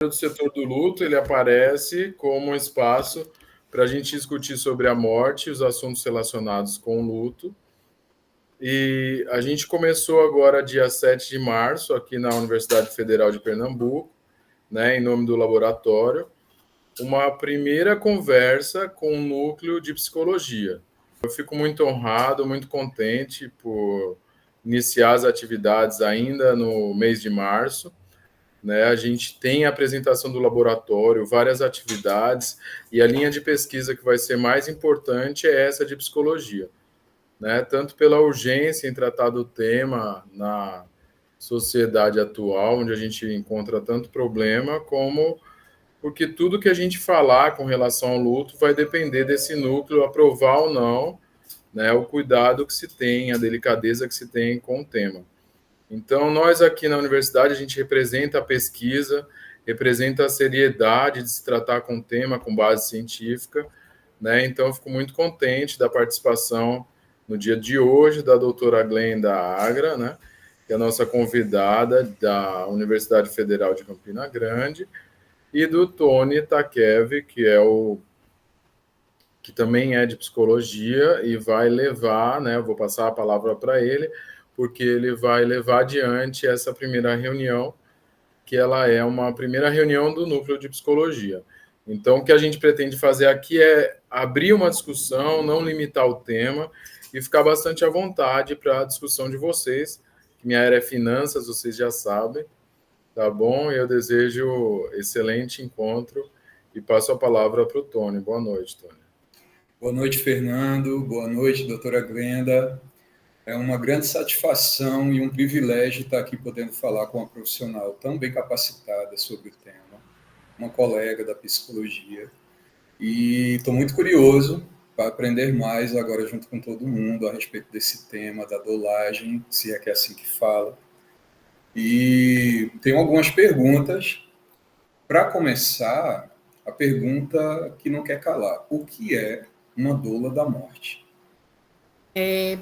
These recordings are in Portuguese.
do setor do luto, ele aparece como um espaço para a gente discutir sobre a morte e os assuntos relacionados com o luto. E a gente começou agora, dia 7 de março, aqui na Universidade Federal de Pernambuco, né, em nome do laboratório, uma primeira conversa com o núcleo de psicologia. Eu fico muito honrado, muito contente por iniciar as atividades ainda no mês de março. Né? A gente tem a apresentação do laboratório, várias atividades, e a linha de pesquisa que vai ser mais importante é essa de psicologia. Né? Tanto pela urgência em tratar do tema na sociedade atual, onde a gente encontra tanto problema, como porque tudo que a gente falar com relação ao luto vai depender desse núcleo aprovar ou não, né, o cuidado que se tem, a delicadeza que se tem com o tema. Então, nós aqui na universidade, a gente representa a pesquisa, representa a seriedade de se tratar com o tema com base científica, né? Então, eu fico muito contente da participação no dia de hoje da doutora Glenda Agra, né, que é a nossa convidada da Universidade Federal de Campina Grande, e do Tony Takev, que também é de psicologia e vai levar, né, eu vou passar a palavra para ele, porque ele vai levar adiante essa primeira reunião, que ela é uma primeira reunião do núcleo de psicologia. Então, o que a gente pretende fazer aqui é abrir uma discussão, não limitar o tema e ficar bastante à vontade para a discussão de vocês, que minha área é finanças, vocês já sabem, tá bom? Eu desejo excelente encontro e passo a palavra para o Tony. Boa noite, Tony. Boa noite, Fernando. Boa noite, doutora Glenda. É uma grande satisfação e um privilégio estar aqui podendo falar com uma profissional tão bem capacitada sobre o tema, uma colega da psicologia. E estou muito curioso para aprender mais agora junto com todo mundo a respeito desse tema da dolagem, se é que é assim que fala. E tenho algumas perguntas. Para começar, a pergunta que não quer calar: o que é uma doula da morte?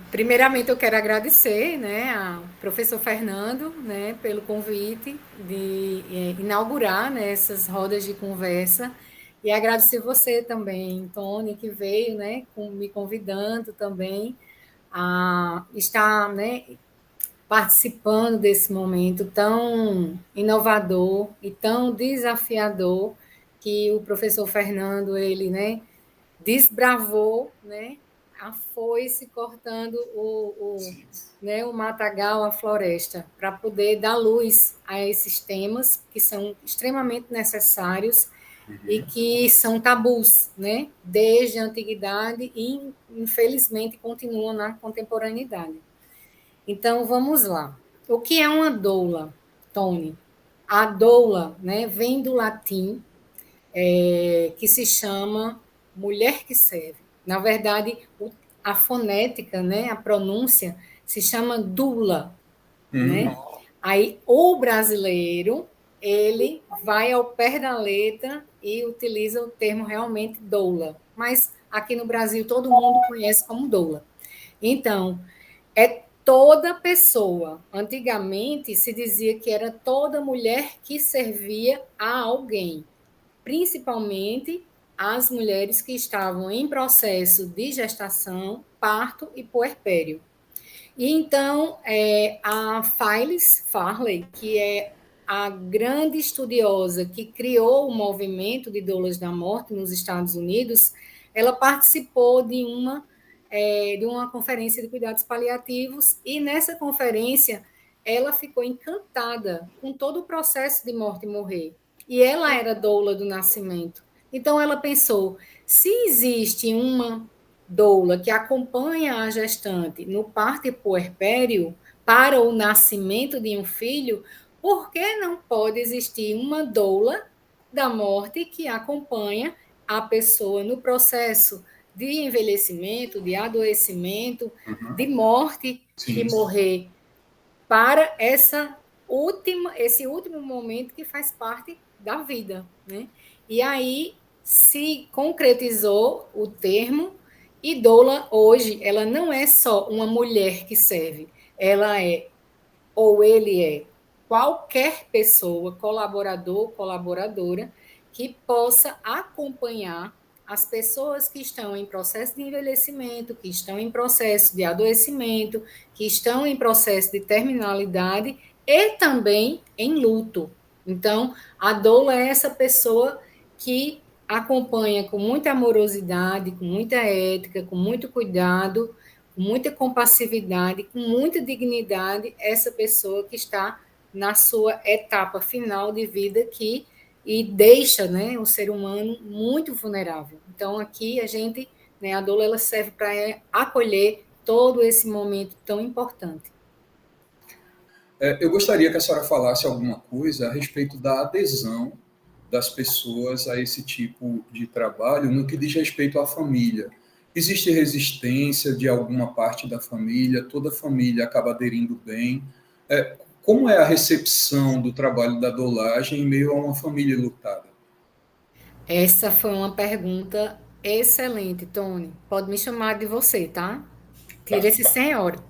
Primeiramente, eu quero agradecer, né, ao professor Fernando, né, pelo convite de inaugurar, né, essas rodas de conversa, e agradecer você também, Tony, que veio, né, me convidando também a estar, né, participando desse momento tão inovador e tão desafiador que o professor Fernando, ele, né, desbravou, né, a foice cortando né, o matagal, a floresta, para poder dar luz a esses temas que são extremamente necessários e que são tabus, né, desde a antiguidade e, infelizmente, continuam na contemporaneidade. Então, vamos lá. O que é uma doula, Tony? A doula, né, vem do latim, que se chama mulher que serve. Na verdade, a fonética, né, a pronúncia, se chama dula. Né? Aí, o brasileiro, ele vai ao pé da letra e utiliza o termo realmente doula. Mas aqui no Brasil, todo mundo conhece como doula. Então, é toda pessoa. Antigamente, se dizia que era toda mulher que servia a alguém, principalmente as mulheres que estavam em processo de gestação, parto e puerpério. E então, a Phyllis Farley, que é a grande estudiosa que criou o movimento de doulas da morte nos Estados Unidos, ela participou de uma conferência de cuidados paliativos, e nessa conferência ela ficou encantada com todo o processo de morte e morrer. E ela era doula do nascimento. Então ela pensou, se existe uma doula que acompanha a gestante no parto e puerpério para o nascimento de um filho, por que não pode existir uma doula da morte que acompanha a pessoa no processo de envelhecimento, de adoecimento, de morte e morrer, para esse último momento que faz parte da vida, né? E aí se concretizou o termo, e doula hoje, ela não é só uma mulher que serve, ela é, ou ele é, qualquer pessoa, colaborador, colaboradora, que possa acompanhar as pessoas que estão em processo de envelhecimento, que estão em processo de adoecimento, que estão em processo de terminalidade e também em luto. Então, a doula é essa pessoa que acompanha com muita amorosidade, com muita ética, com muito cuidado, com muita compassividade, com muita dignidade, essa pessoa que está na sua etapa final de vida e deixa, né, o ser humano muito vulnerável. Então, aqui a gente, né, a doula, ela serve para acolher todo esse momento tão importante. Eu gostaria que a senhora falasse alguma coisa a respeito da adesão das pessoas a esse tipo de trabalho no que diz respeito à família. Existe resistência de alguma parte da família? Toda a família acaba aderindo bem? Como é a recepção do trabalho da doulagem em meio a uma família lutada? Essa foi uma pergunta excelente, Tony. Pode me chamar de você, tá? Tira esse senhora.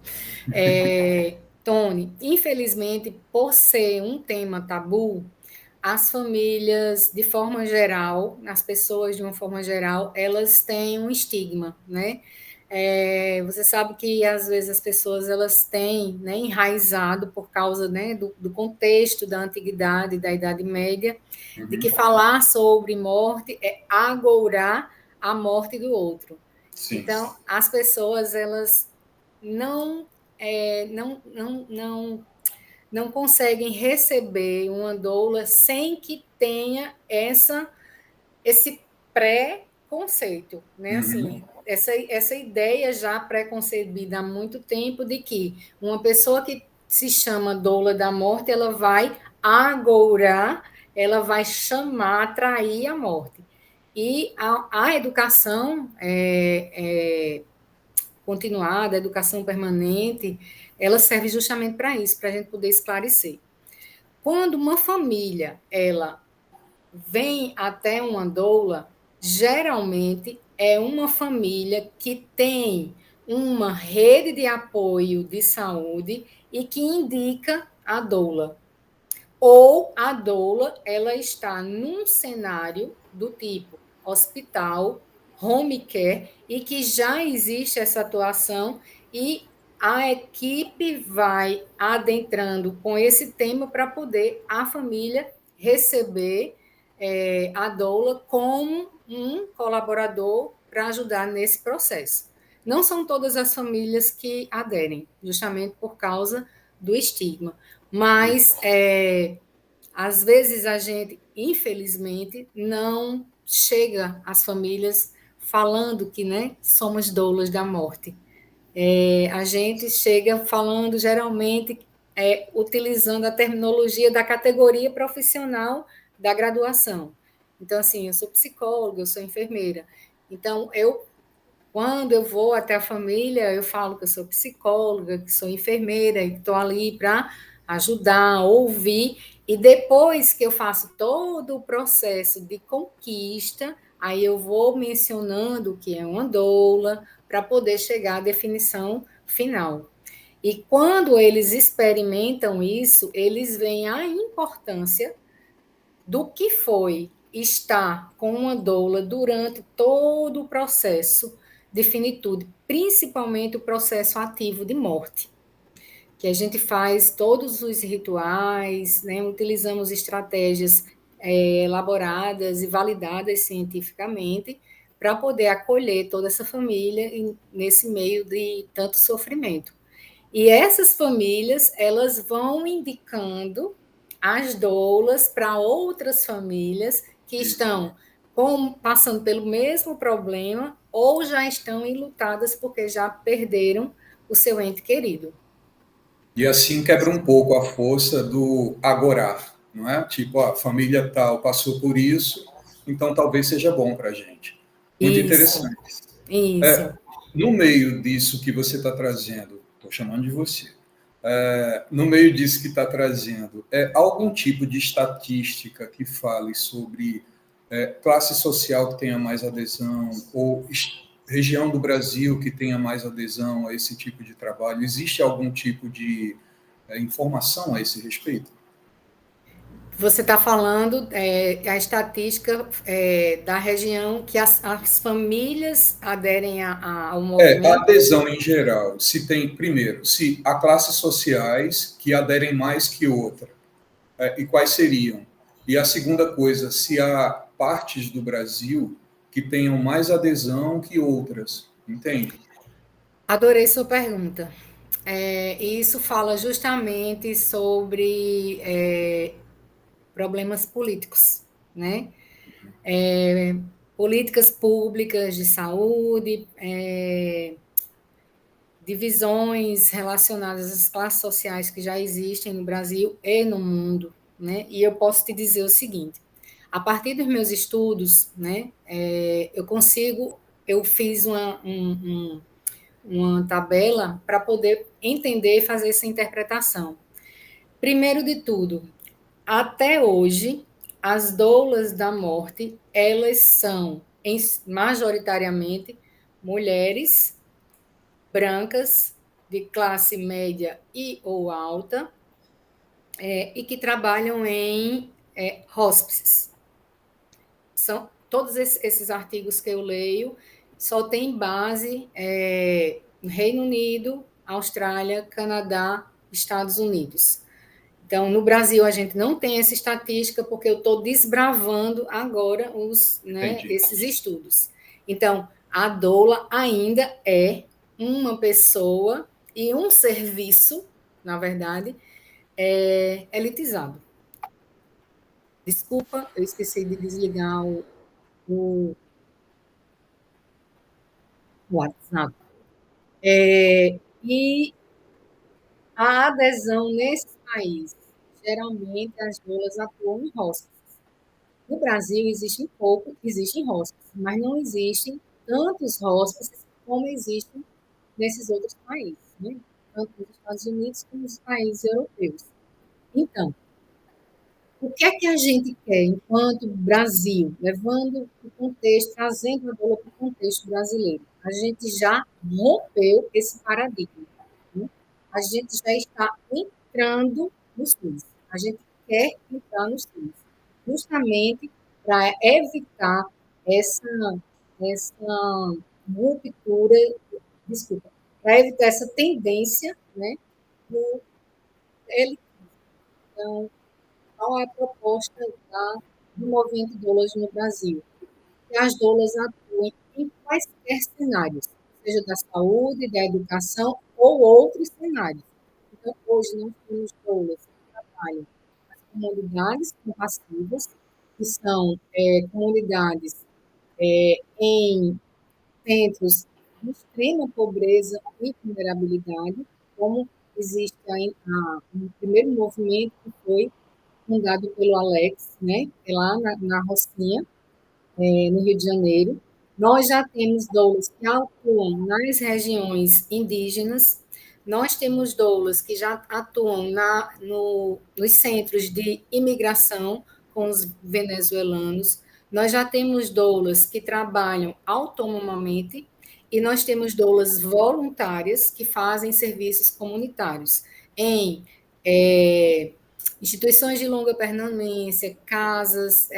Tony, infelizmente, por ser um tema tabu, as famílias, de forma geral, as pessoas, de uma forma geral, elas têm um estigma, né? Você sabe que, às vezes, as pessoas, elas têm, né, enraizado por causa, né, do contexto da antiguidade, da Idade Média, de que falar sobre morte é agourar a morte do outro. Sim. Então, as pessoas, elas não não conseguem receber uma doula sem que tenha esse pré-conceito, né? Assim, essa ideia já pré-concebida há muito tempo de que uma pessoa que se chama doula da morte, ela vai agourar, ela vai chamar, atrair a morte. E a educação continuada, a educação permanente, ela serve justamente para isso, para a gente poder esclarecer. Quando uma família, ela vem até uma doula, geralmente é uma família que tem uma rede de apoio de saúde e que indica a doula. Ou a doula, ela está num cenário do tipo hospital, home care, e que já existe essa atuação e a equipe vai adentrando com esse tema para poder a família receber a doula como um colaborador para ajudar nesse processo. Não são todas as famílias que aderem, justamente por causa do estigma, mas às vezes a gente, infelizmente, não chega às famílias falando que, né, somos doulas da morte. A gente chega falando, geralmente, utilizando a terminologia da categoria profissional da graduação. Então, assim, eu sou psicóloga, eu sou enfermeira. Então, quando eu vou até a família, eu falo que eu sou psicóloga, que sou enfermeira e que estou ali para ajudar, ouvir, e depois que eu faço todo o processo de conquista, aí eu vou mencionando o que é uma doula, para poder chegar à definição final. E quando eles experimentam isso, eles veem a importância do que foi estar com uma doula durante todo o processo de finitude, principalmente o processo ativo de morte, que a gente faz todos os rituais, né, utilizamos estratégias elaboradas e validadas cientificamente para poder acolher toda essa família nesse meio de tanto sofrimento. E essas famílias, elas vão indicando as doulas para outras famílias que estão passando pelo mesmo problema ou já estão enlutadas porque já perderam o seu ente querido. E assim quebra um pouco a força do agorar, não é? Tipo, a família tal passou por isso, então talvez seja bom para a gente. Muito interessante. Isso. No meio disso que você está trazendo, estou chamando de você, no meio disso que está trazendo, algum tipo de estatística que fale sobre classe social que tenha mais adesão ou região do Brasil que tenha mais adesão a esse tipo de trabalho? Existe algum tipo de informação a esse respeito? Você está falando a estatística da região que as famílias aderem ao A movimento? adesão em geral, se tem, primeiro, se há classes sociais que aderem mais que outra, e quais seriam? E a segunda coisa, se há partes do Brasil que tenham mais adesão que outras, entende? Adorei sua pergunta. E isso fala justamente sobre problemas políticos, né? Políticas públicas de saúde, divisões relacionadas às classes sociais que já existem no Brasil e no mundo, né? E eu posso te dizer o seguinte: a partir dos meus estudos, né, eu fiz uma tabela para poder entender e fazer essa interpretação. Primeiro de tudo, até hoje, as doulas da morte, elas são majoritariamente mulheres brancas de classe média e ou alta e que trabalham em hospices. São todos esses artigos que eu leio só tem base no Reino Unido, Austrália, Canadá, Estados Unidos. Então, no Brasil, a gente não tem essa estatística porque eu estou desbravando agora esses estudos. Então, a doula ainda é uma pessoa e um serviço, na verdade, elitizado. Desculpa, eu esqueci de desligar o WhatsApp. E a adesão nesse país, geralmente as doulas atuam em roças. No Brasil existem hospices, mas não existem tantos hospices como existem nesses outros países, né? Tanto nos Estados Unidos como nos países europeus. Então, o que é que a gente quer enquanto Brasil, levando o contexto, trazendo a bola para o contexto brasileiro? A gente já rompeu esse paradigma, né? A gente já está entrando no SUS. A gente quer entrar no SUS, justamente para evitar essa, essa ruptura, desculpa, para evitar essa tendência, né, do elitismo. Então, qual é a proposta do movimento doulas no Brasil? Que as doulas atuem em quaisquer cenários, seja da saúde, da educação ou outros cenários. Então, hoje nós temos doulas que trabalham nas comunidades compassivas, que são comunidades em centros de extrema pobreza e vulnerabilidade, como existe um primeiro movimento que foi fundado pelo Alex, né, lá na Rocinha, no Rio de Janeiro. Nós já temos doulas que atuam nas regiões indígenas, nós temos doulas que já atuam nos centros de imigração com os venezuelanos, nós já temos doulas que trabalham autonomamente e nós temos doulas voluntárias que fazem serviços comunitários em instituições de longa permanência, casas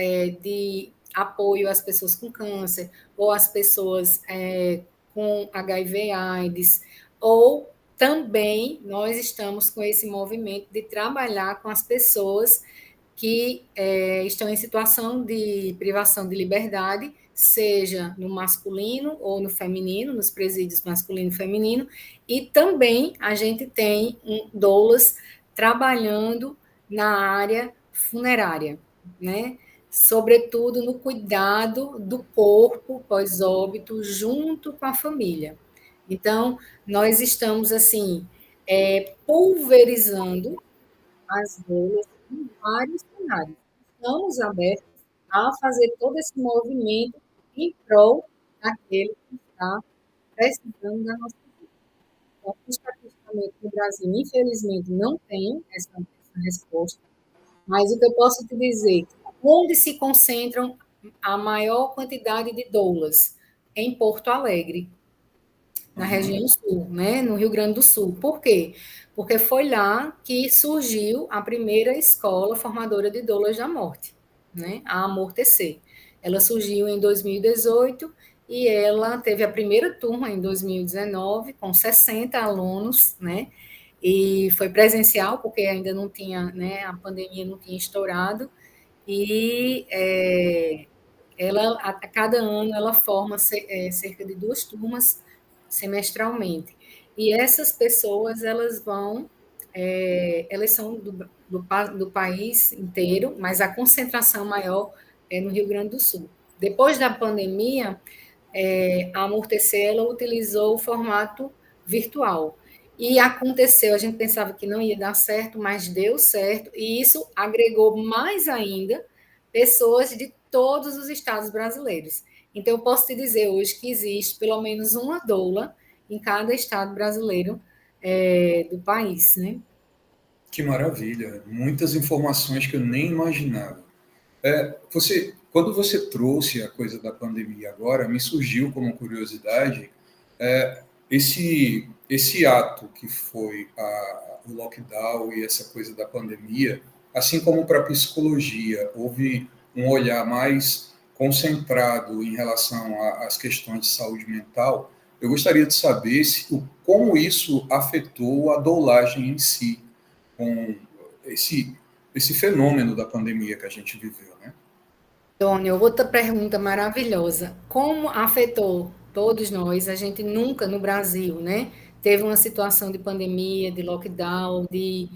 de apoio às pessoas com câncer, ou às pessoas com HIV/AIDS, ou também nós estamos com esse movimento de trabalhar com as pessoas que estão em situação de privação de liberdade, seja no masculino ou no feminino, nos presídios masculino e feminino, e também a gente tem doulas trabalhando na área funerária, né? Sobretudo no cuidado do corpo pós-óbito junto com a família. Então, nós estamos, assim, pulverizando as doulas em vários cenários. Estamos abertos a fazer todo esse movimento em prol daquele que está precisando da nossa vida. Então, estatisticamente, no Brasil, infelizmente, não tem essa resposta, mas o que eu posso te dizer, onde se concentram a maior quantidade de doulas? Em Porto Alegre. na região sul, né, no Rio Grande do Sul. Por quê? Porque foi lá que surgiu a primeira escola formadora de doulas da morte, né, a Amortecer. Ela surgiu em 2018 e ela teve a primeira turma em 2019 com 60 alunos, né, e foi presencial porque ainda não tinha, né, a pandemia não tinha estourado, e ela, a cada ano, ela forma cerca de 2 turmas semestralmente. E essas pessoas, elas vão, elas são do país inteiro, mas a concentração maior é no Rio Grande do Sul. Depois da pandemia, a Amortecer, ela utilizou o formato virtual. E aconteceu, a gente pensava que não ia dar certo, mas deu certo, e isso agregou mais ainda pessoas de todos os estados brasileiros. Então, eu posso te dizer hoje que existe pelo menos uma doula em cada estado brasileiro do país, né? Que maravilha! Muitas informações que eu nem imaginava. Quando você trouxe a coisa da pandemia agora, me surgiu como curiosidade esse ato que foi o lockdown e essa coisa da pandemia, assim como para a psicologia, houve um olhar mais concentrado em relação às questões de saúde mental. Eu gostaria de saber como isso afetou a doulagem em si, com esse fenômeno da pandemia que a gente viveu, né? Tônio, outra pergunta maravilhosa. Como afetou todos nós? A gente nunca no Brasil, né, teve uma situação de pandemia, de lockdown, de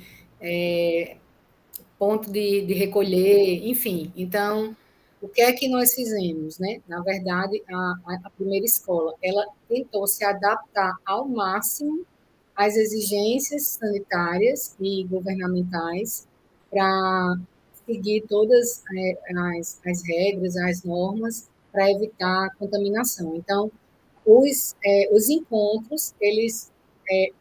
ponto de recolher, enfim. Então, o que é que nós fizemos, né? Na verdade, a primeira escola, ela tentou se adaptar ao máximo às exigências sanitárias e governamentais para seguir todas as regras, as normas para evitar a contaminação. Então, os encontros,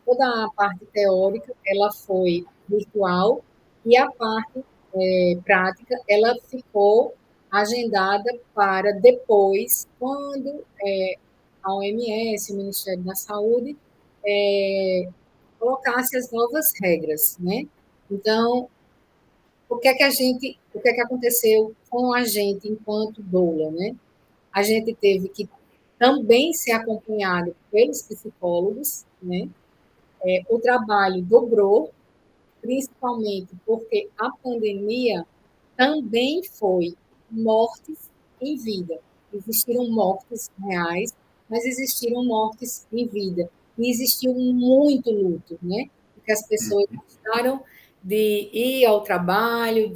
toda a parte teórica, ela foi virtual e a parte prática, ela ficou agendada para depois, quando a OMS, o Ministério da Saúde, colocasse as novas regras, né? Então, o que é que aconteceu com a gente enquanto doula, né? A gente teve que também ser acompanhado pelos psicólogos, né? O trabalho dobrou, principalmente porque a pandemia também foi mortes em vida. Existiram mortes reais, mas existiram mortes em vida. E existiu muito luto, né? Porque as pessoas deixaram de ir ao trabalho,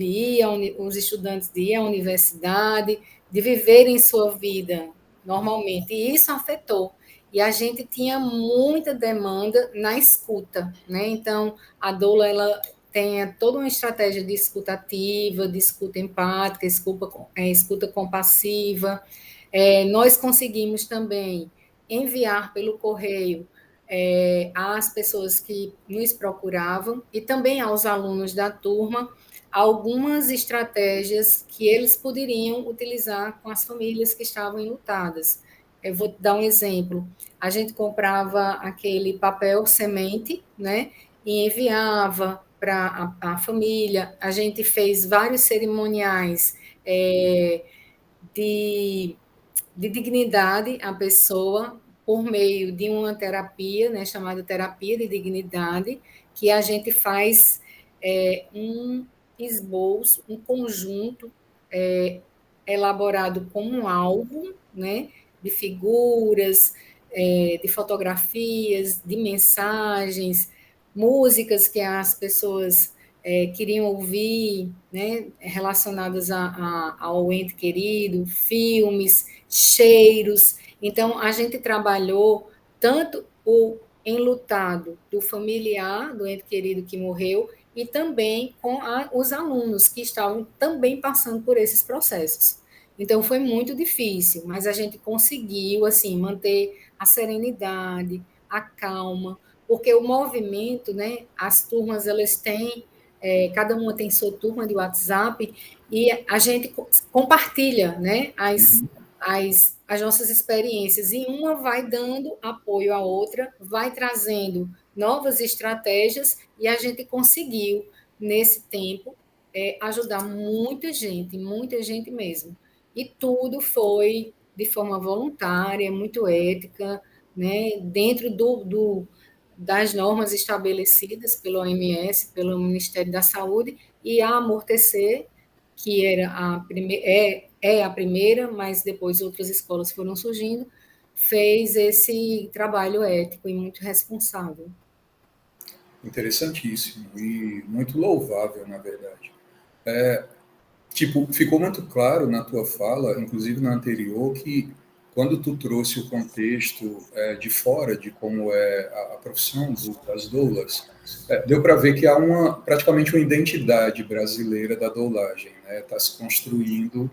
os estudantes de ir à universidade, de viverem sua vida normalmente. E isso afetou. E a gente tinha muita demanda na escuta, né? Então, a doula, ela tenha toda uma estratégia de escuta ativa, de escuta empática, escuta compassiva. Nós conseguimos também enviar pelo correio às pessoas que nos procuravam e também aos alunos da turma algumas estratégias que eles poderiam utilizar com as famílias que estavam enlutadas. Eu vou dar um exemplo. A gente comprava aquele papel semente, né, e enviava para a família. A gente fez vários cerimoniais de, de dignidade à pessoa por meio de uma terapia, né, chamada terapia de dignidade, que a gente faz um esboço, um conjunto elaborado como um álbum, né, de figuras, de fotografias, de mensagens, músicas que as pessoas queriam ouvir, né, relacionadas ao ente querido, filmes, cheiros. Então, a gente trabalhou tanto o enlutado do familiar, do ente querido que morreu, e também com os alunos que estavam também passando por esses processos. Então, foi muito difícil, mas a gente conseguiu, assim, manter a serenidade, a calma, porque o movimento, né, as turmas, elas têm, cada uma tem sua turma de WhatsApp, e a gente compartilha, né, as nossas experiências, e uma vai dando apoio à outra, vai trazendo novas estratégias, e a gente conseguiu, nesse tempo, ajudar muita gente mesmo. E tudo foi de forma voluntária, muito ética, né, dentro das normas estabelecidas pelo OMS, pelo Ministério da Saúde, e a Amortecer, que era é a primeira, mas depois outras escolas foram surgindo, fez esse trabalho ético e muito responsável. Interessantíssimo e muito louvável, na verdade. Tipo, ficou muito claro na tua fala, inclusive na anterior, que quando tu trouxe o contexto de fora de como é a profissão das doulas, deu para ver que há praticamente uma identidade brasileira da doulagem, né? Está se construindo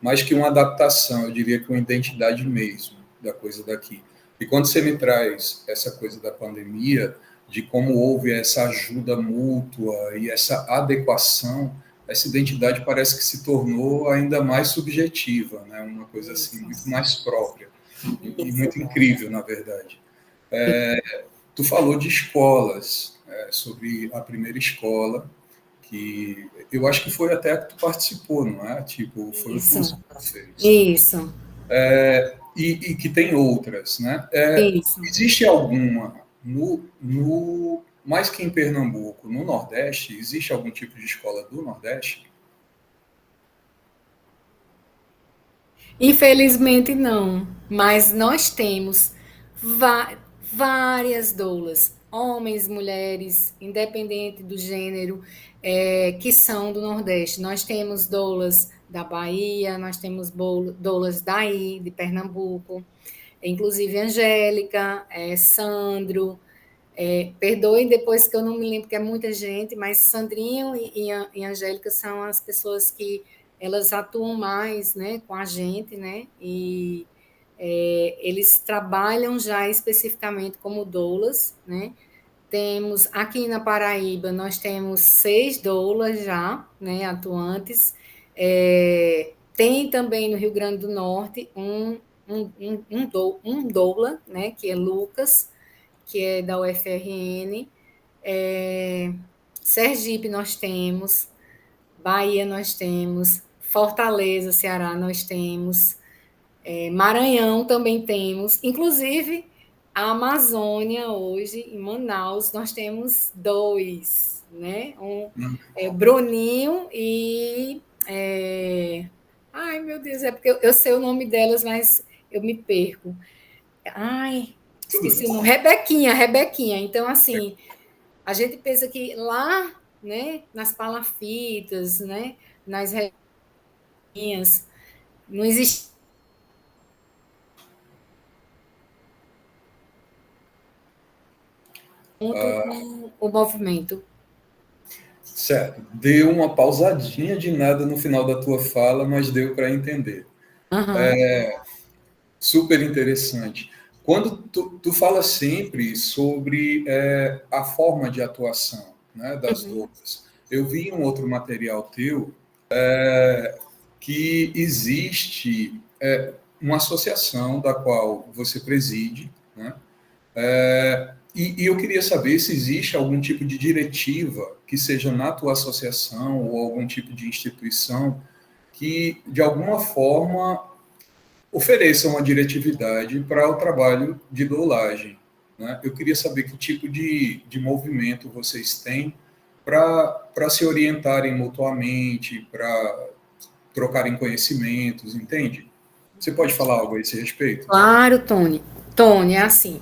mais que uma adaptação, eu diria que uma identidade mesmo da coisa daqui. E quando você me traz essa coisa da pandemia, de como houve essa ajuda mútua e essa adequação, essa identidade parece que se tornou ainda mais subjetiva, né? Uma coisa assim muito mais própria e muito incrível, na verdade. Tu falou de escolas, sobre a primeira escola, que eu acho que foi até que tu participou, não é? Tipo, foi o curso que tu fez. Isso. E que tem outras, né? Isso. Existe alguma mais que em Pernambuco, no Nordeste, existe algum tipo de escola do Nordeste? Infelizmente não, mas nós temos várias doulas, homens, mulheres, independente do gênero, que são do Nordeste. Nós temos doulas da Bahia, nós temos doulas daí, de Pernambuco, inclusive Angélica, Sandro, perdoem depois que eu não me lembro, que é muita gente, mas Sandrinho e Angélica são as pessoas que elas atuam mais, né, com a gente, né, e eles trabalham já especificamente como doulas, né. Temos aqui na Paraíba, nós temos 6 doulas já, né, atuantes. Tem também no Rio Grande do Norte um doula, né, que é Lucas, que é da UFRN. Sergipe nós temos, Bahia nós temos, Fortaleza, Ceará nós temos, Maranhão também temos, inclusive a Amazônia hoje, em Manaus, nós temos 2, né? Bruninho e... ai, meu Deus, é porque eu sei o nome delas, mas eu me perco. Ai, esqueci o nome. Rebequinha. Então, assim, a gente pensa que lá, né, nas palafitas, né, nas reguinhas, não existe junto com o movimento. Certo. Deu uma pausadinha de nada no final da tua fala, mas deu para entender. Super interessante. Quando tu fala sempre sobre a forma de atuação, né, das doulas, eu vi em um outro material teu que existe uma associação da qual você preside, né? E eu queria saber se existe algum tipo de diretiva que seja na tua associação ou algum tipo de instituição que, de alguma forma, ofereça uma diretividade para o trabalho de doulagem, né? Eu queria saber que tipo de movimento vocês têm para se orientarem mutuamente, para trocarem conhecimentos, entende? Você pode falar algo a esse respeito? Claro, Tony. Tony, é assim,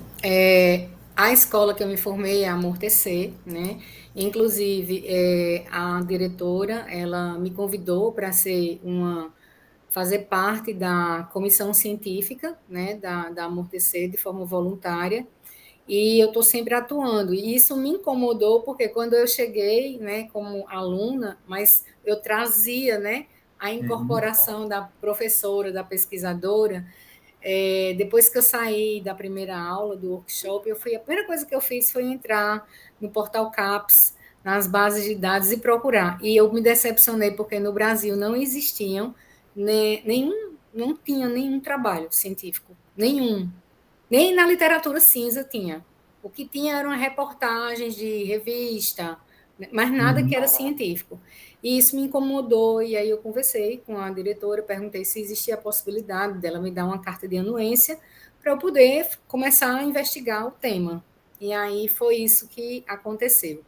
a escola que eu me formei é a Amortecer, né? Inclusive, a diretora, ela me convidou para fazer parte da comissão científica, né, da Amortecer de forma voluntária, e eu estou sempre atuando. E isso me incomodou, porque quando eu cheguei, né, como aluna, mas eu trazia, né, a incorporação da professora, da pesquisadora. Depois que eu saí da primeira aula do workshop, a primeira coisa que eu fiz foi entrar no portal CAPES, nas bases de dados e procurar. E eu me decepcionei, porque no Brasil não existiam nenhum não tinha nenhum trabalho científico, nenhum. Nem na literatura cinza tinha. O que tinha eram reportagens de revista, mas nada que era científico. E isso me incomodou, e aí eu conversei com a diretora, perguntei se existia a possibilidade dela me dar uma carta de anuência para eu poder começar a investigar o tema. E aí foi isso que aconteceu.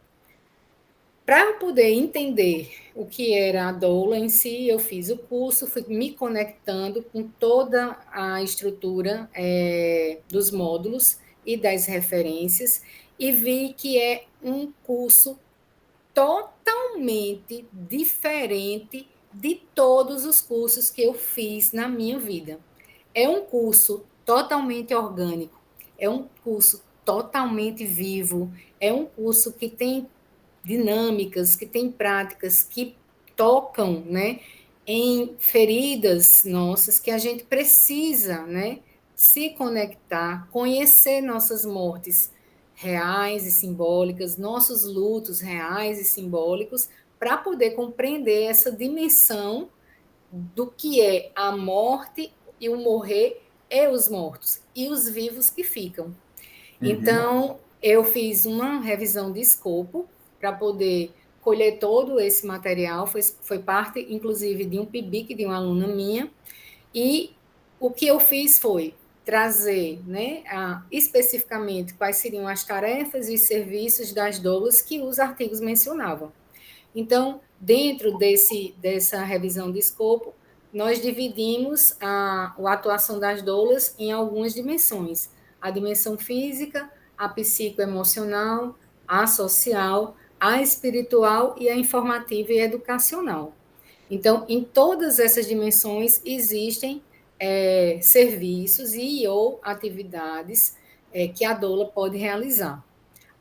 Para eu poder entender o que era a doula em si, eu fiz o curso, fui me conectando com toda a estrutura dos módulos e das referências, e vi que é um curso totalmente diferente de todos os cursos que eu fiz na minha vida. É um curso totalmente orgânico, é um curso totalmente vivo, é um curso que tem dinâmicas, que tem práticas que tocam, né, em feridas nossas que a gente precisa, né, se conectar, conhecer nossas mortes reais e simbólicas, nossos lutos reais e simbólicos, para poder compreender essa dimensão do que é a morte e o morrer e os mortos e os vivos que ficam. Então, eu fiz uma revisão de escopo para poder colher todo esse material, foi parte, inclusive, de um PIBIC de uma aluna minha, e o que eu fiz foi trazer, né, especificamente quais seriam as tarefas e serviços das doulas que os artigos mencionavam. Então, dentro dessa revisão de escopo, nós dividimos a atuação das doulas em algumas dimensões: a dimensão física, a psicoemocional, a social, a espiritual e a informativa e educacional. Então, em todas essas dimensões existem serviços e ou atividades que a doula pode realizar.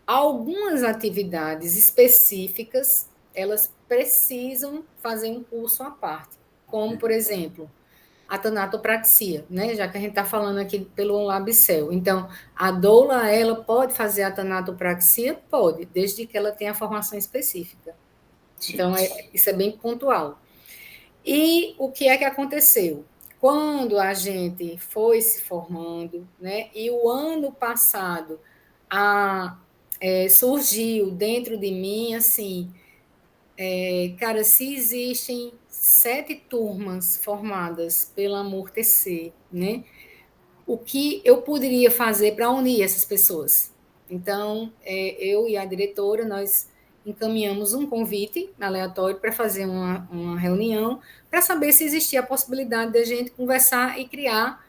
Algumas atividades específicas, elas precisam fazer um curso à parte, como, por exemplo, a tanatopraxia, né? Já que a gente está falando aqui pelo Labicel. Então, a doula, ela pode fazer a tanatopraxia? Pode, desde que ela tenha formação específica. Sim. Então, isso é bem pontual. E o que é que aconteceu? Quando a gente foi se formando, né? E o ano passado, surgiu dentro de mim, assim, cara, se existem 7 turmas formadas pelo Amortecer, né? O que eu poderia fazer para unir essas pessoas? Então, eu e a diretora, nós encaminhamos um convite aleatório para fazer uma reunião, para saber se existia a possibilidade de a gente conversar e criar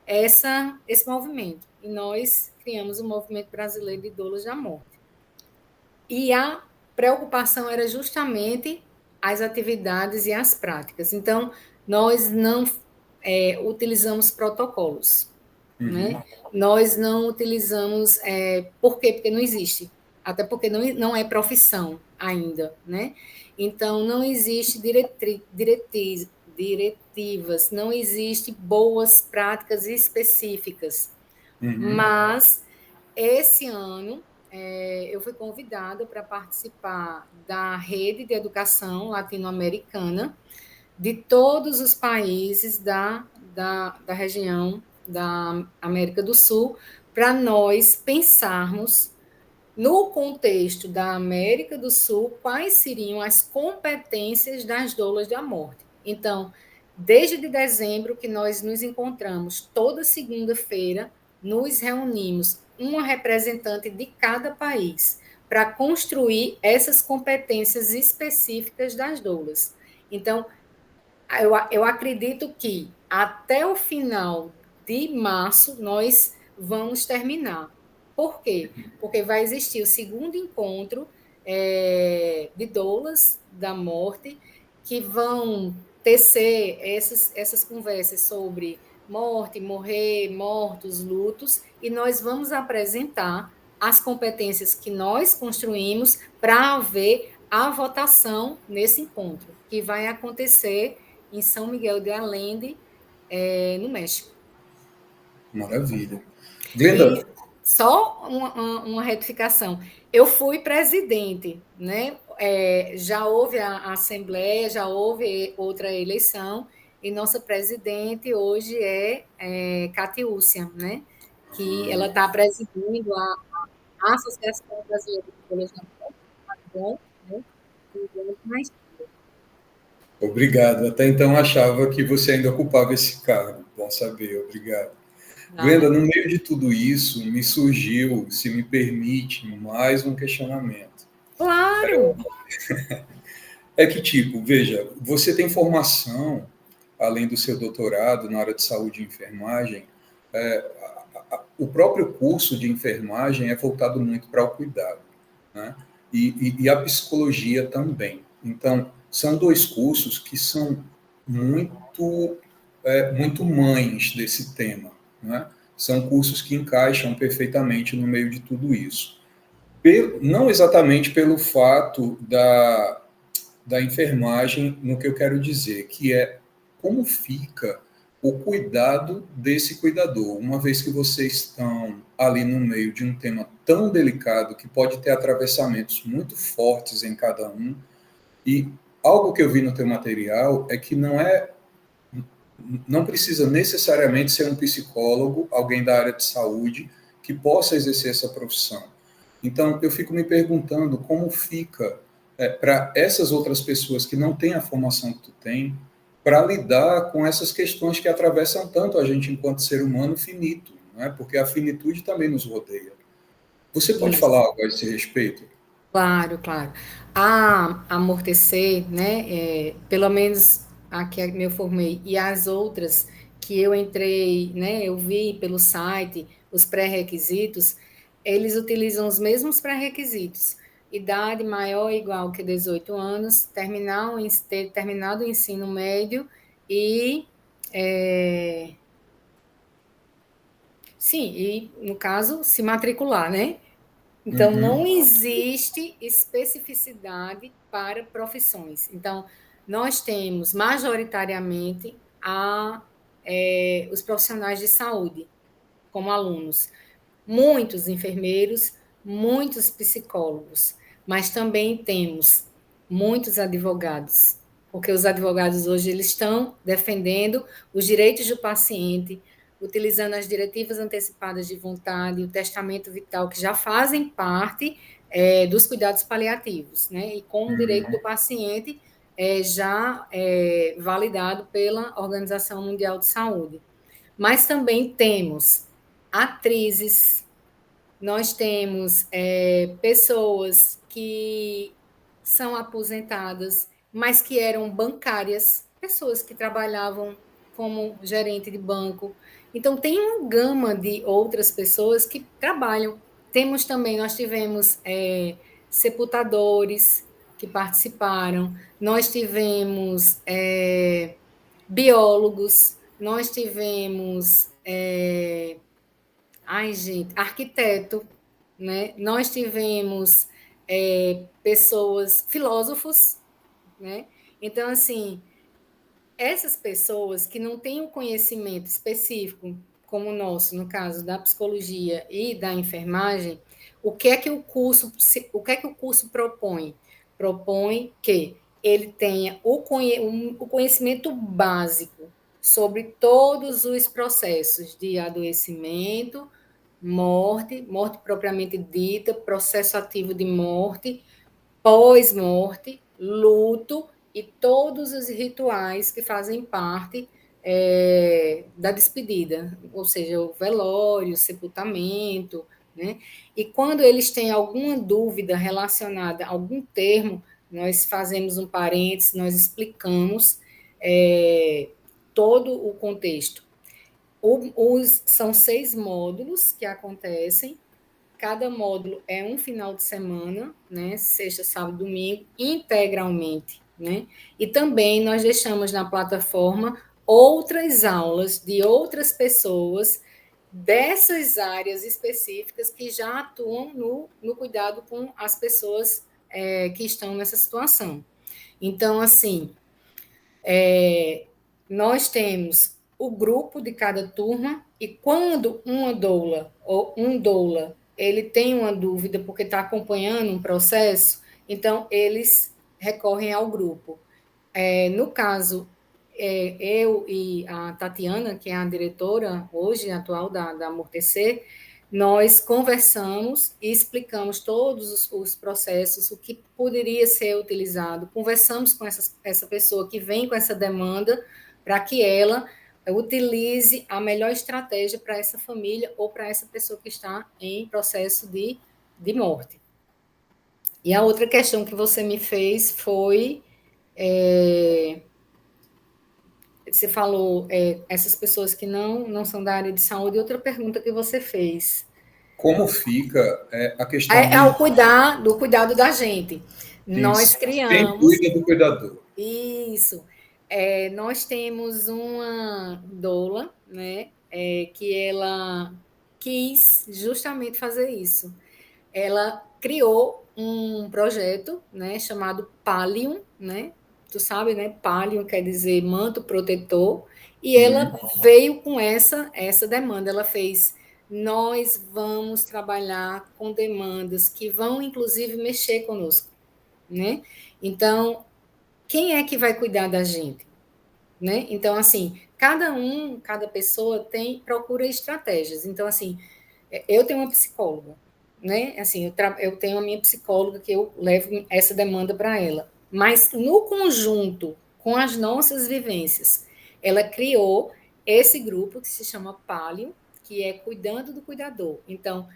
esse movimento. E nós criamos o Movimento Brasileiro de Doulas da Morte. E a preocupação era justamente as atividades e as práticas. Então, nós não utilizamos protocolos. Né? Nós não utilizamos... por quê? Porque não existe. Até porque não é profissão ainda. Né? Então, não existe diretivas, não existe boas práticas específicas. Mas, esse ano, eu fui convidada para participar da rede de educação latino-americana de todos os países da região da América do Sul, para nós pensarmos, no contexto da América do Sul, quais seriam as competências das doulas da morte. Então, desde dezembro que nós nos encontramos, toda segunda-feira, nos reunimos, uma representante de cada país, para construir essas competências específicas das doulas. Então, eu acredito que até o final de março nós vamos terminar. Por quê? Porque vai existir o segundo encontro de doulas da morte, que vão tecer essas conversas sobre morte, morrer, mortos, lutos, e nós vamos apresentar as competências que nós construímos para haver a votação nesse encontro, que vai acontecer em São Miguel de Allende, no México. Maravilha. Glenda. E só uma retificação. Eu fui presidente, né? Já houve a Assembleia, já houve outra eleição, e nossa presidente hoje é Catiúcia, né? Que ela está presidindo a Associação Brasileira de Psicologia Médica, né? Mais Obrigado. Até então achava que você ainda ocupava esse cargo. Bom saber, obrigado. Glenda, nada. no meio de tudo isso, me surgiu, se me permite, mais um questionamento. Claro! É que, tipo, veja, você tem formação, além do seu doutorado na área de saúde e enfermagem, o próprio curso de enfermagem é voltado muito para o cuidado, né? E a psicologia também. Então, são dois cursos que são muito mães desse tema, né? São cursos que encaixam perfeitamente no meio de tudo isso. Não exatamente pelo fato da enfermagem, no que eu quero dizer, que é como fica o cuidado desse cuidador, uma vez que vocês estão ali no meio de um tema tão delicado que pode ter atravessamentos muito fortes em cada um, e algo que eu vi no teu material é que não precisa necessariamente ser um psicólogo, alguém da área de saúde, que possa exercer essa profissão. Então, eu fico me perguntando como fica para essas outras pessoas que não têm a formação que tu tem, para lidar com essas questões que atravessam tanto a gente enquanto ser humano finito, né? Porque a finitude também nos rodeia. Você pode Isso. falar algo a esse respeito? Claro, claro. A Amortecer, né, pelo menos a que eu formei, e as outras que eu entrei, né, eu vi pelo site, os pré-requisitos, eles utilizam os mesmos pré-requisitos. Idade maior ou igual que 18 anos, ter terminado o ensino médio e, sim, e no caso, se matricular, né? Então, não Uhum. existe especificidade para profissões. Então, nós temos majoritariamente os profissionais de saúde como alunos, muitos enfermeiros, muitos psicólogos, mas também temos muitos advogados, porque os advogados hoje eles estão defendendo os direitos do paciente, utilizando as diretivas antecipadas de vontade, o testamento vital, que já fazem parte dos cuidados paliativos, né? E com o direito do paciente já validado pela Organização Mundial de Saúde. Mas também temos atrizes, nós temos pessoas que são aposentadas, mas que eram bancárias, pessoas que trabalhavam como gerente de banco. Então, tem uma gama de outras pessoas que trabalham. Temos também, nós tivemos sepultadores que participaram, nós tivemos biólogos, nós tivemos ai, gente, arquiteto, né? Nós tivemos pessoas, filósofos, né? Então, assim, essas pessoas que não têm um conhecimento específico, como o nosso, no caso da psicologia e da enfermagem, o que é que o curso propõe? Propõe que ele tenha o conhecimento básico sobre todos os processos de adoecimento, morte propriamente dita, processo ativo de morte, pós-morte, luto e todos os rituais que fazem parte da despedida, ou seja, o velório, o sepultamento, né? E quando eles têm alguma dúvida relacionada a algum termo, nós fazemos um parênteses, nós explicamos todo o contexto. São 6 módulos que acontecem. Cada módulo é um final de semana, né? Sexta, sábado, domingo, integralmente, né? E também nós deixamos na plataforma outras aulas de outras pessoas dessas áreas específicas que já atuam no cuidado com as pessoas que estão nessa situação. Então, assim, nós temos o grupo de cada turma e quando uma doula ou um doula ele tem uma dúvida porque está acompanhando um processo, então eles recorrem ao grupo. No caso eu e a Tatiana, que é a diretora hoje atual da Amortecer, nós conversamos e explicamos todos os processos, o que poderia ser utilizado. Conversamos com essa pessoa que vem com essa demanda para que ela utilize a melhor estratégia para essa família ou para essa pessoa que está em processo de morte. E a outra questão que você me fez foi... você falou essas pessoas que não são da área de saúde, e outra pergunta que você fez. Como fica a questão do cuidado da gente. Nós criamos... Quem cuida do cuidador? Isso. Nós temos uma doula, né, que ela quis justamente fazer isso. Ela criou um projeto, né, chamado Pallium, né? Tu sabe, né? Pallium quer dizer manto protetor, e ela veio com essa demanda. Ela fez: nós vamos trabalhar com demandas que vão, inclusive, mexer conosco, né? Então, quem é que vai cuidar da gente, né? Então, assim, cada pessoa procura estratégias. Então, assim, eu tenho uma psicóloga, né? Assim, eu tenho a minha psicóloga que eu levo essa demanda para ela. Mas, no conjunto com as nossas vivências, ela criou esse grupo que se chama Palio, que é Cuidando do Cuidador. Então,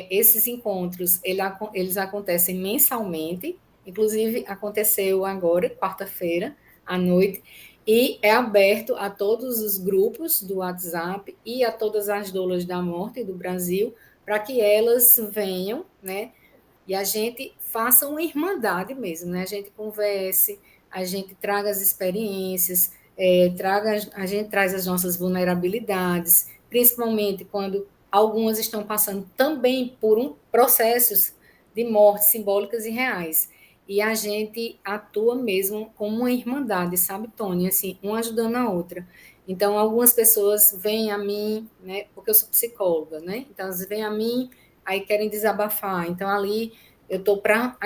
esses encontros, eles acontecem mensalmente, inclusive aconteceu agora, quarta-feira, à noite, e é aberto a todos os grupos do WhatsApp e a todas as doulas da morte do Brasil, para que elas venham, né? E a gente faça uma irmandade mesmo, né? A gente converse, a gente traga as experiências, a gente traz as nossas vulnerabilidades, principalmente quando algumas estão passando também por processos de morte simbólicas e reais. E a gente atua mesmo como uma irmandade, sabe, Tony? Assim, uma ajudando a outra. Então, algumas pessoas vêm a mim, né? Porque eu sou psicóloga, né? Então, elas vêm a mim, aí querem desabafar. Então, ali eu estou para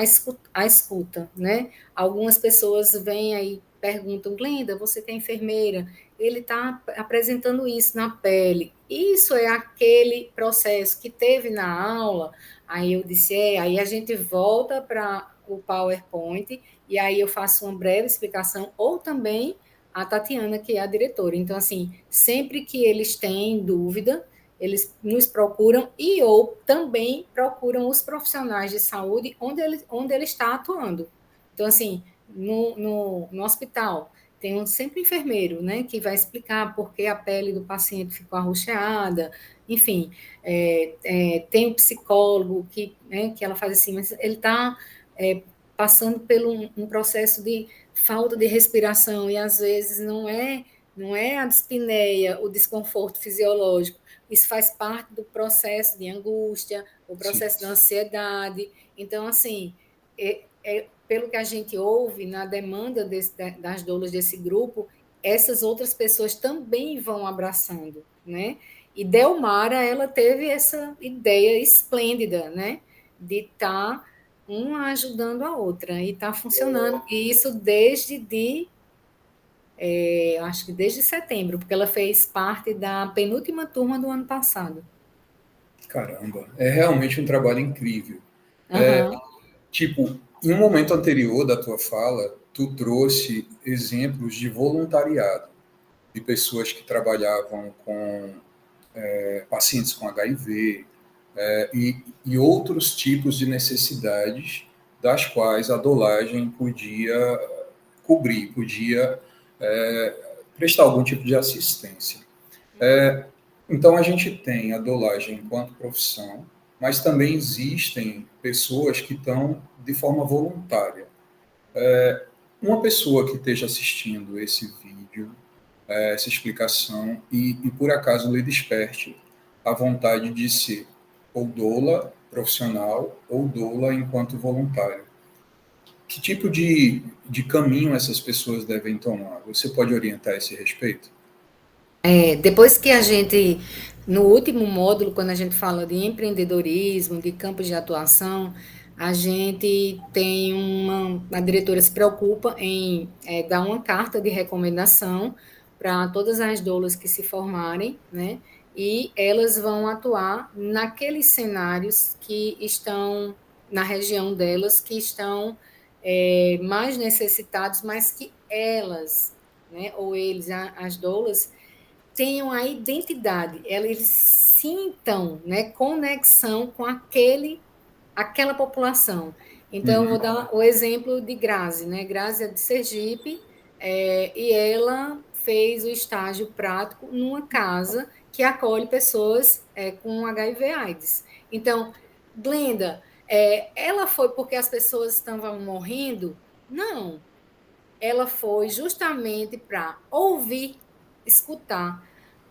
a escuta, né? Algumas pessoas vêm aí, perguntam: Glenda, você que é enfermeira, ele está apresentando isso na pele. Isso é aquele processo que teve na aula. Aí eu disse: aí a gente volta para o PowerPoint e aí eu faço uma breve explicação, ou também a Tatiana, que é a diretora. Então, assim, sempre que eles têm dúvida, eles nos procuram ou também procuram os profissionais de saúde onde ele está atuando. Então, assim, no hospital, tem sempre enfermeiro, né, que vai explicar por que a pele do paciente ficou arroxeada, enfim, tem um psicólogo que ela faz assim, mas ele está passando por um processo de falta de respiração, e às vezes não é a dispneia, o desconforto fisiológico, isso faz parte do processo de angústia, o processo de ansiedade. Então, assim, pelo que a gente ouve na demanda das doulas desse grupo, essas outras pessoas também vão abraçando, né? E Delmara, ela teve essa ideia esplêndida, né? De estar uma ajudando a outra, e está funcionando. E isso acho que desde setembro, porque ela fez parte da penúltima turma do ano passado. Caramba, é realmente um trabalho incrível. Uhum. Em um momento anterior da tua fala, tu trouxe exemplos de voluntariado, de pessoas que trabalhavam com pacientes com HIV e outros tipos de necessidades das quais a dolagem podia cobrir, podia prestar algum tipo de assistência. Então, a gente tem a dolagem enquanto profissão, mas também existem pessoas que estão de forma voluntária. Uma pessoa que esteja assistindo esse vídeo, essa explicação, e por acaso lhe desperte a vontade de ser ou doula profissional ou doula enquanto voluntário. Que tipo de caminho essas pessoas devem tomar? Você pode orientar a esse respeito? Depois que a gente, no último módulo, quando a gente fala de empreendedorismo, de campos de atuação, A gente tem a diretora se preocupa em dar uma carta de recomendação para todas as doulas que se formarem, né? E elas vão atuar naqueles cenários que estão na região delas, que estão mais necessitados, mas que elas, né, ou eles, as doulas, tenham a identidade, eles sintam, né, conexão com aquela população. Então, vou dar o exemplo de Grazi, né? Grazi é de Sergipe, e ela fez o estágio prático numa casa que acolhe pessoas com HIV/AIDS. Então, Glenda, ela foi porque as pessoas estavam morrendo? Não. Ela foi justamente para ouvir, escutar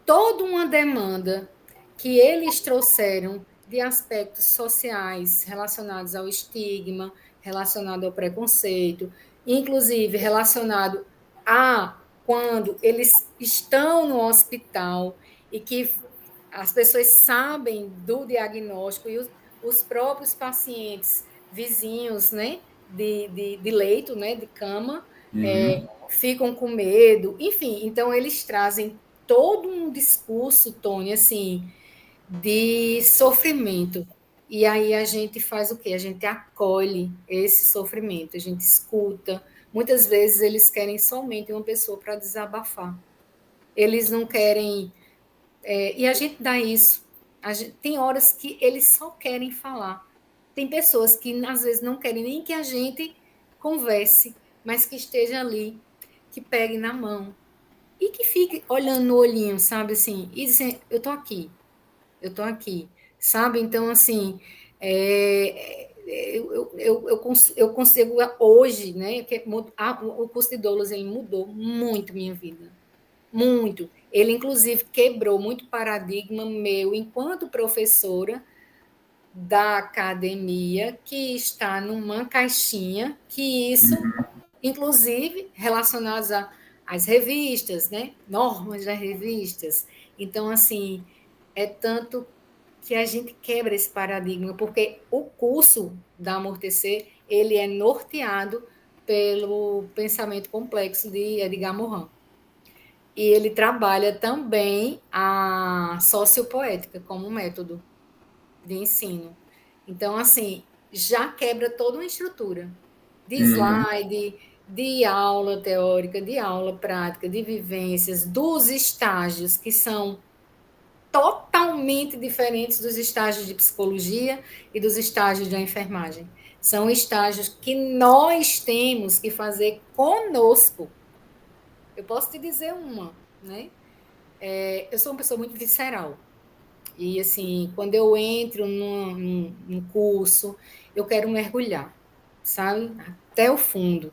toda uma demanda que eles trouxeram de aspectos sociais relacionados ao estigma, relacionado ao preconceito, inclusive relacionado a quando eles estão no hospital e que as pessoas sabem do diagnóstico e os próprios pacientes vizinhos, né, de leito, né, de cama, ficam com medo, enfim, então eles trazem todo um discurso, Tony, assim, de sofrimento. E aí a gente faz o quê? A gente acolhe esse sofrimento, a gente escuta. Muitas vezes eles querem somente uma pessoa para desabafar. Eles não querem. E a gente dá isso. Tem horas que eles só querem falar. Tem pessoas que às vezes não querem nem que a gente converse, mas que esteja ali, que pegue na mão, e que fique olhando no olhinho, sabe, assim, e dizendo, eu tô aqui, sabe? Então, assim, eu consigo hoje, né, o curso de doulas, ele mudou muito minha vida, muito. Ele, inclusive, quebrou muito paradigma meu, enquanto professora da academia, que está numa caixinha, que isso inclusive relacionados às revistas, né? Normas das revistas. Então, assim, é tanto que a gente quebra esse paradigma, porque o curso da Amortecer, ele é norteado pelo pensamento complexo de Edgar Morin. E ele trabalha também a sociopoética como método de ensino. Então, assim, já quebra toda uma estrutura de slide, de aula teórica, de aula prática, de vivências, dos estágios que são totalmente diferentes dos estágios de psicologia e dos estágios da enfermagem. São estágios que nós temos que fazer conosco. Eu posso te dizer né? Eu sou uma pessoa muito visceral. E, assim, quando eu entro num curso, eu quero mergulhar, sabe? Até o fundo.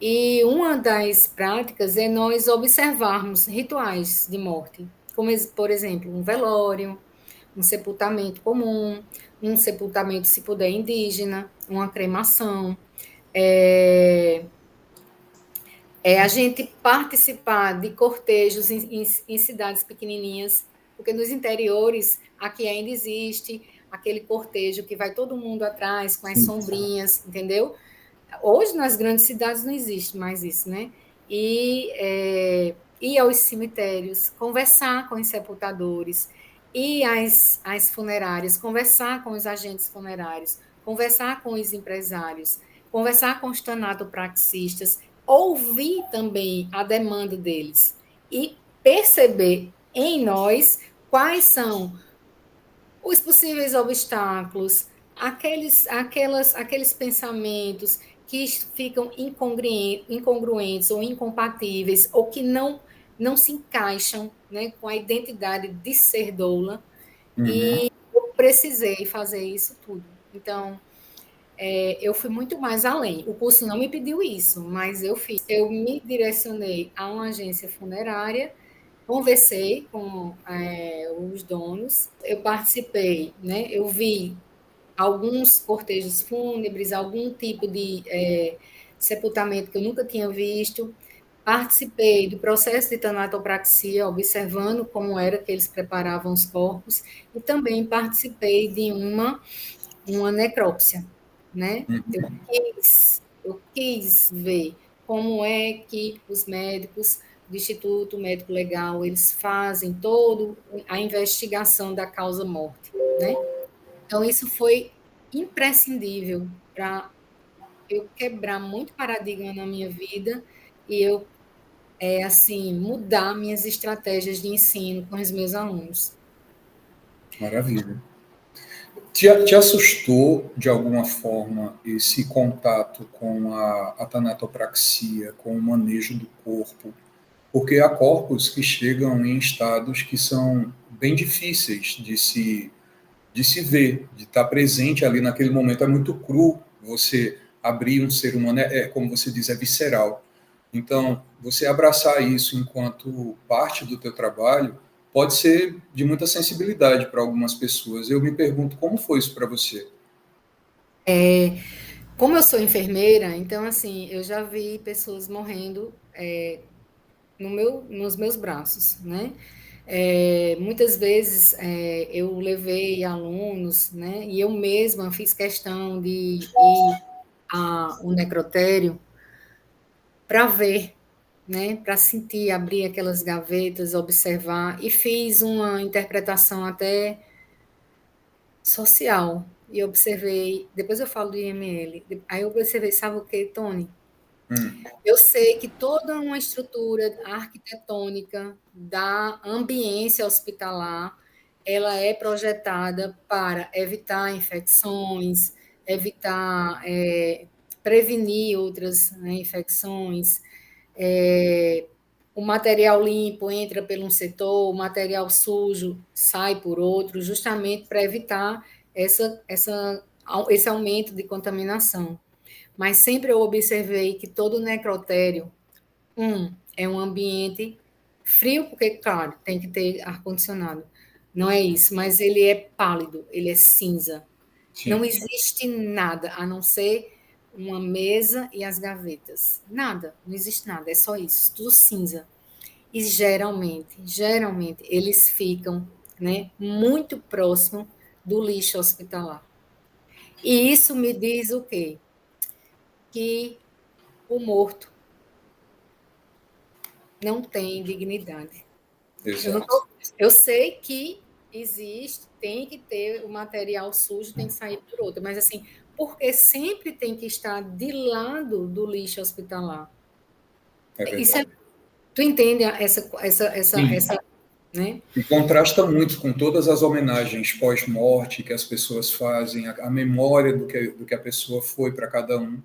E uma das práticas é nós observarmos rituais de morte, como, por exemplo, um velório, um sepultamento comum, um sepultamento, se puder, indígena, uma cremação. A gente participar de cortejos em cidades pequenininhas, porque nos interiores aqui ainda existe aquele cortejo que vai todo mundo atrás com as sombrinhas, entendeu? Hoje, nas grandes cidades, não existe mais isso, né? E ir aos cemitérios, conversar com os sepultadores, ir às funerárias, conversar com os agentes funerários, conversar com os empresários, conversar com os tanatopraxistas, ouvir também a demanda deles e perceber em nós quais são os possíveis obstáculos, aqueles pensamentos que ficam incongruentes ou incompatíveis, ou que não se encaixam, né, com a identidade de ser doula, e eu precisei fazer isso tudo. Então, eu fui muito mais além. O curso não me pediu isso, mas eu fiz. Eu me direcionei a uma agência funerária, conversei com os donos, eu participei, né? Eu vi alguns cortejos fúnebres, algum tipo de sepultamento que eu nunca tinha visto, participei do processo de tanatopraxia, observando como era que eles preparavam os corpos, e também participei de uma necrópsia. né? Eu quis ver como é que os médicos do Instituto Médico Legal, eles fazem toda a investigação da causa-morte, né? Então, isso foi imprescindível para eu quebrar muito paradigma na minha vida e eu, assim, mudar minhas estratégias de ensino com os meus alunos. Maravilha. Te assustou, de alguma forma, esse contato com a tanatopraxia, com o manejo do corpo? Porque há corpos que chegam em estados que são bem difíceis de se ver, de estar presente ali naquele momento. É muito cru você abrir um ser humano, como você diz, é visceral. Então, você abraçar isso enquanto parte do teu trabalho pode ser de muita sensibilidade para algumas pessoas. Eu me pergunto como foi isso para você? Como eu sou enfermeira, então, assim, eu já vi pessoas morrendo nos meus braços, né? Muitas vezes eu levei alunos, né? E eu mesma fiz questão de ir ao necrotério para ver, né? Para sentir, abrir aquelas gavetas, observar, e fiz uma interpretação até social. E observei, depois eu falo do IML, aí eu observei, sabe o que, Tony? Eu sei que toda uma estrutura arquitetônica da ambiência hospitalar, ela é projetada para evitar infecções, evitar, prevenir outras, né, infecções. O material limpo entra por um setor, o material sujo sai por outro, justamente para evitar esse aumento de contaminação. Mas sempre eu observei que todo necrotério, é um ambiente frio, porque, claro, tem que ter ar-condicionado. Não é isso, mas ele é pálido, ele é cinza. Não Sim. existe nada, a não ser uma mesa e as gavetas. Nada, não existe nada, é só isso, tudo cinza. E geralmente, eles ficam, né, muito próximo do lixo hospitalar. E isso me diz o quê? Que o morto não tem dignidade. Eu, não Exato. tô, eu sei que existe, tem que ter o material sujo, tem que sair por outro, mas assim, porque sempre tem que estar de lado do lixo hospitalar. É Isso é, verdade. tu entende Sim. essa, né? E contrasta muito com todas as homenagens pós-morte que as pessoas fazem, a memória do que a pessoa foi para cada um.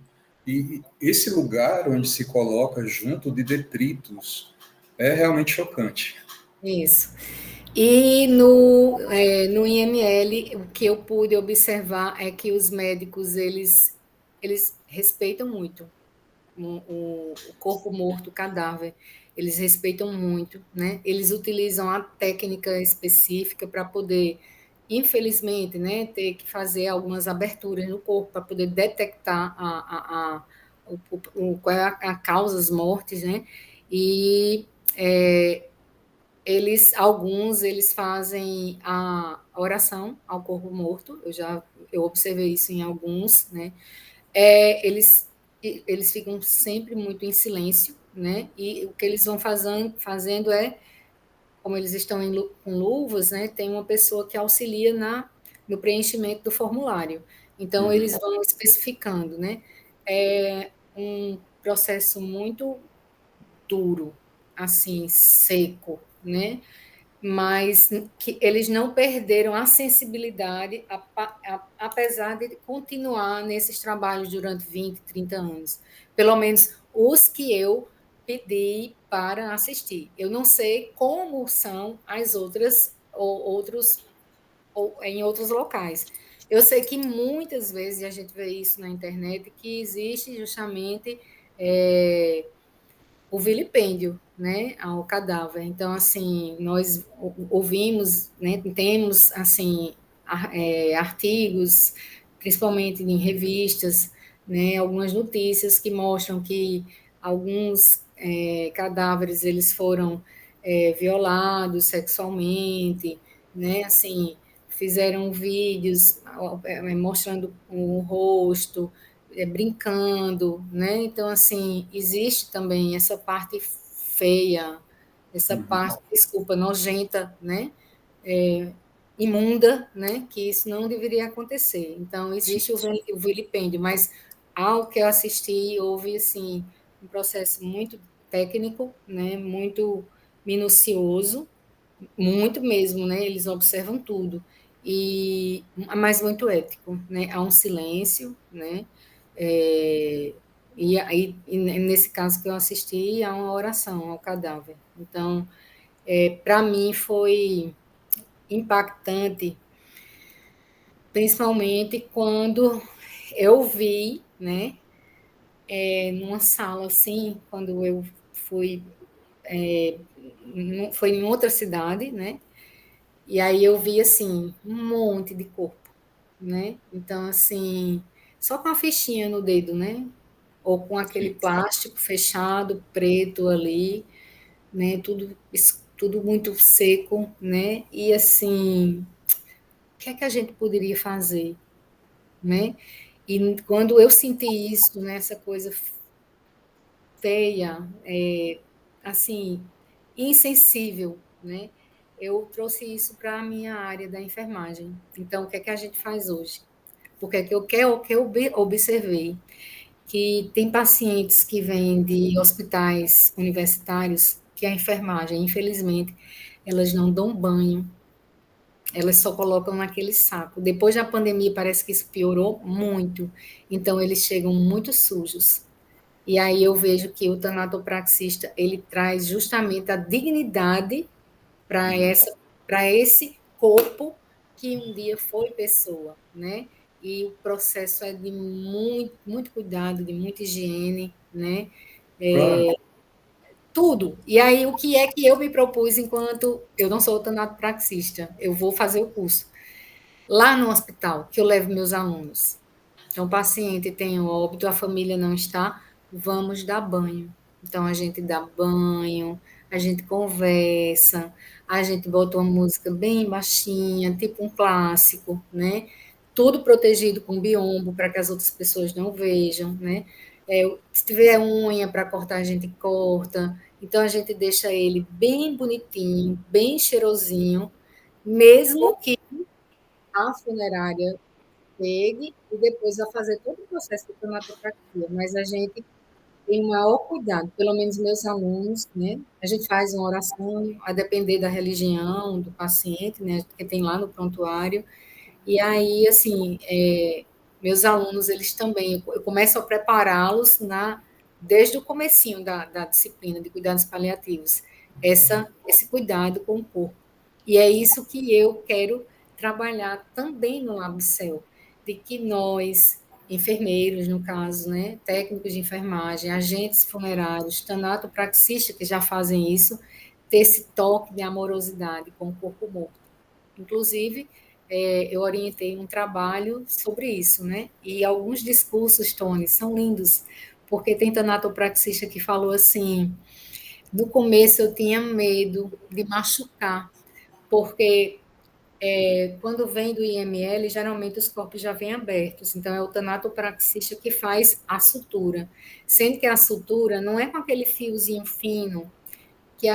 E esse lugar onde se coloca junto de detritos é realmente chocante. Isso. E no IML, o que eu pude observar é que os médicos, eles respeitam muito o corpo morto, o cadáver, eles respeitam muito, né? Eles utilizam a técnica específica para poder, infelizmente, né, ter que fazer algumas aberturas no corpo para poder detectar qual é a causa das mortes, né? E alguns eles fazem a oração ao corpo morto. Eu observei isso em alguns, né? Eles ficam sempre muito em silêncio, né? E o que eles vão fazendo é, como eles estão com luvas, né? Tem uma pessoa que auxilia no preenchimento do formulário. Então, Uhum. eles vão especificando, né? É um processo muito duro, assim, seco, né? Mas que eles não perderam a sensibilidade, apesar de continuar nesses trabalhos durante 20, 30 anos. Pelo menos os que eu pedi para assistir. Eu não sei como são as outras, ou em outros locais. Eu sei que muitas vezes, e a gente vê isso na internet, que existe justamente o vilipêndio, né, ao cadáver. Então, assim, nós ouvimos, né, temos, assim, artigos, principalmente em revistas, né, algumas notícias que mostram que alguns cadáveres, eles foram violados sexualmente, né, assim, fizeram vídeos mostrando o rosto, brincando, né? Então, assim, existe também essa parte feia, essa parte, desculpa, nojenta, né? Imunda, né? Que isso não deveria acontecer. Então, existe o vilipêndio, mas ao que eu assisti, houve, assim, um processo muito técnico, né? Muito minucioso, muito mesmo, né? Eles observam tudo. Mas muito ético, né? Há um silêncio, né? E aí, nesse caso que eu assisti, há uma oração ao cadáver. Então, para mim foi impactante, principalmente quando eu vi, né? Numa sala assim, quando eu fui, foi em outra cidade, né? E aí eu vi assim um monte de corpo, né? Então assim, só com a fichinha no dedo, né? Ou com aquele plástico fechado, preto ali, né? Tudo muito seco, né? E assim, o que é que a gente poderia fazer, né? E quando eu senti isso, né? Essa coisa feia, assim, insensível, né? Eu trouxe isso para a minha área da enfermagem. Então, o que é que a gente faz hoje? Porque o que eu observei que tem pacientes que vêm de hospitais universitários que a enfermagem, infelizmente, elas não dão banho, elas só colocam naquele saco. Depois da pandemia, parece que isso piorou muito. Então, eles chegam muito sujos. E aí eu vejo que o tanatopraxista, ele traz justamente a dignidade para esse corpo que um dia foi pessoa, né? E o processo é de muito cuidado, de muita higiene, né? Claro. Tudo. E aí, o que é que eu me propus enquanto eu não sou tanatopraxista? Eu vou fazer o curso. Lá no hospital, que eu levo meus alunos. Então, o paciente tem o óbito, a família não está, vamos dar banho. Então, a gente dá banho, a gente conversa, a gente bota uma música bem baixinha, tipo um clássico, né? Tudo protegido com biombo para que as outras pessoas não vejam, né? Se tiver unha para cortar, a gente corta. Então, a gente deixa ele bem bonitinho, bem cheirosinho, mesmo que a funerária pegue e depois vai fazer todo o processo de cromatografia, mas a gente tem o maior cuidado, pelo menos meus alunos, né? A gente faz uma oração, a depender da religião do paciente, né? Que tem lá no prontuário, e aí, assim, meus alunos, eles também, eu começo a prepará-los desde o comecinho da disciplina de cuidados paliativos, esse cuidado com o corpo. E é isso que eu quero trabalhar também no LabCell, de que nós, enfermeiros, no caso, né, técnicos de enfermagem, agentes funerários, tanatopraxistas que já fazem isso, ter esse toque de amorosidade com o corpo morto. Inclusive, eu orientei um trabalho sobre isso, né? E alguns discursos, Tony, são lindos, porque tem tanatopraxista que falou assim: no começo eu tinha medo de machucar, porque quando vem do IML, geralmente os corpos já vêm abertos, então é o tanatopraxista que faz a sutura, sendo que a sutura não é com aquele fiozinho fino que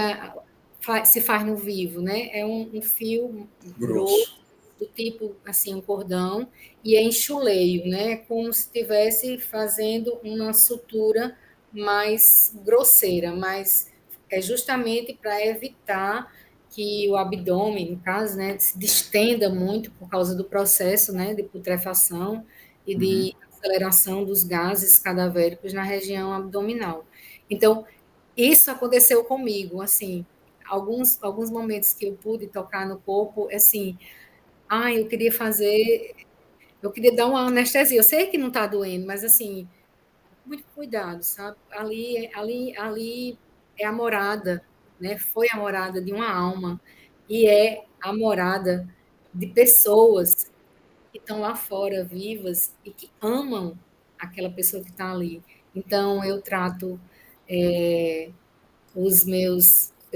se faz no vivo, né? É um fio grosso, Grosso. do tipo assim, um cordão, e é em chuleio, né? Como se estivesse fazendo uma sutura mais grosseira, mas é justamente para evitar que o abdômen, no caso, né, se distenda muito por causa do processo, né, de putrefação e de aceleração dos gases cadavéricos na região abdominal. Então, isso aconteceu comigo, assim, alguns momentos que eu pude tocar no corpo, assim, eu queria fazer, eu queria dar uma anestesia. Eu sei que não está doendo, mas assim, muito cuidado, sabe? Ali é a morada, né? Foi a morada de uma alma e é a morada de pessoas que estão lá fora vivas e que amam aquela pessoa que está ali. Então eu trato eu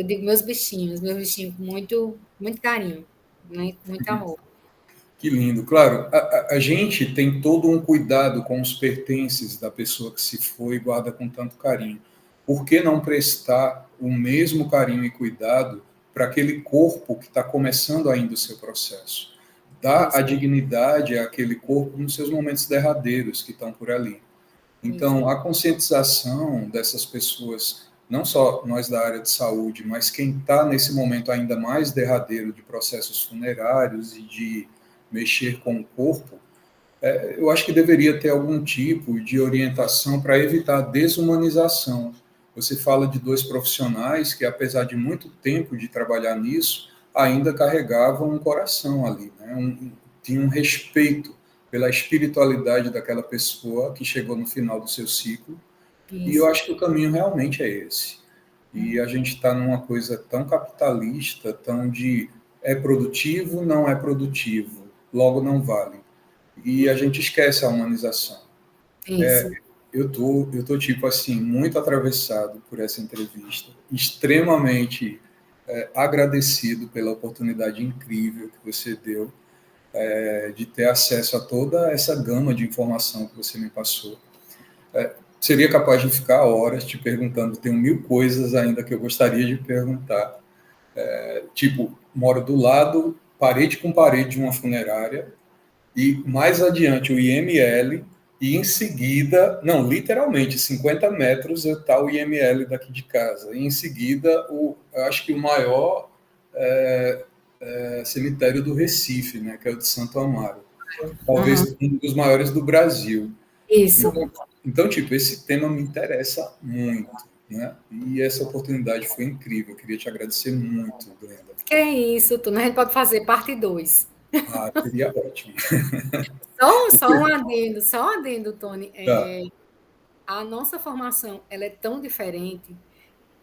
digo meus bichinhos com muito carinho, né? Com muito amor. Que lindo. Claro, a gente tem todo um cuidado com os pertences da pessoa que se foi e guarda com tanto carinho. Por que não prestar o mesmo carinho e cuidado para aquele corpo que está começando ainda o seu processo? Dar a dignidade àquele corpo nos seus momentos derradeiros que estão por ali. Então, a conscientização dessas pessoas, não só nós da área de saúde, mas quem está nesse momento ainda mais derradeiro de processos funerários e de mexer com o corpo, eu acho que deveria ter algum tipo de orientação para evitar a desumanização. Você fala de dois profissionais que, apesar de muito tempo de trabalhar nisso, ainda carregavam um coração ali, né? Tinha um respeito pela espiritualidade daquela pessoa que chegou no final do seu ciclo. Isso. E eu acho que o caminho realmente é esse. E a gente está numa coisa tão capitalista, tão de é produtivo, não é produtivo, logo não vale. E a gente esquece a humanização. Isso. Eu tô tipo assim, muito atravessado por essa entrevista, extremamente agradecido pela oportunidade incrível que você deu de ter acesso a toda essa gama de informação que você me passou. Seria capaz de ficar horas te perguntando, tenho 1000 coisas ainda que eu gostaria de perguntar. Tipo, moro do lado, parede com parede de uma funerária, e mais adiante o IML, e em seguida, não, literalmente, 50 metros está o IML daqui de casa. E em seguida, eu acho que o maior cemitério do Recife, né, que é o de Santo Amaro. Talvez um dos maiores do Brasil. Isso. Então, tipo, esse tema me interessa muito, né? E essa oportunidade foi incrível. Eu queria te agradecer muito, Glenda. Que é isso, tu, né? A gente pode fazer parte 2. Ah, seria ótimo. Só um adendo, Tony. Tá. A nossa formação, ela é tão diferente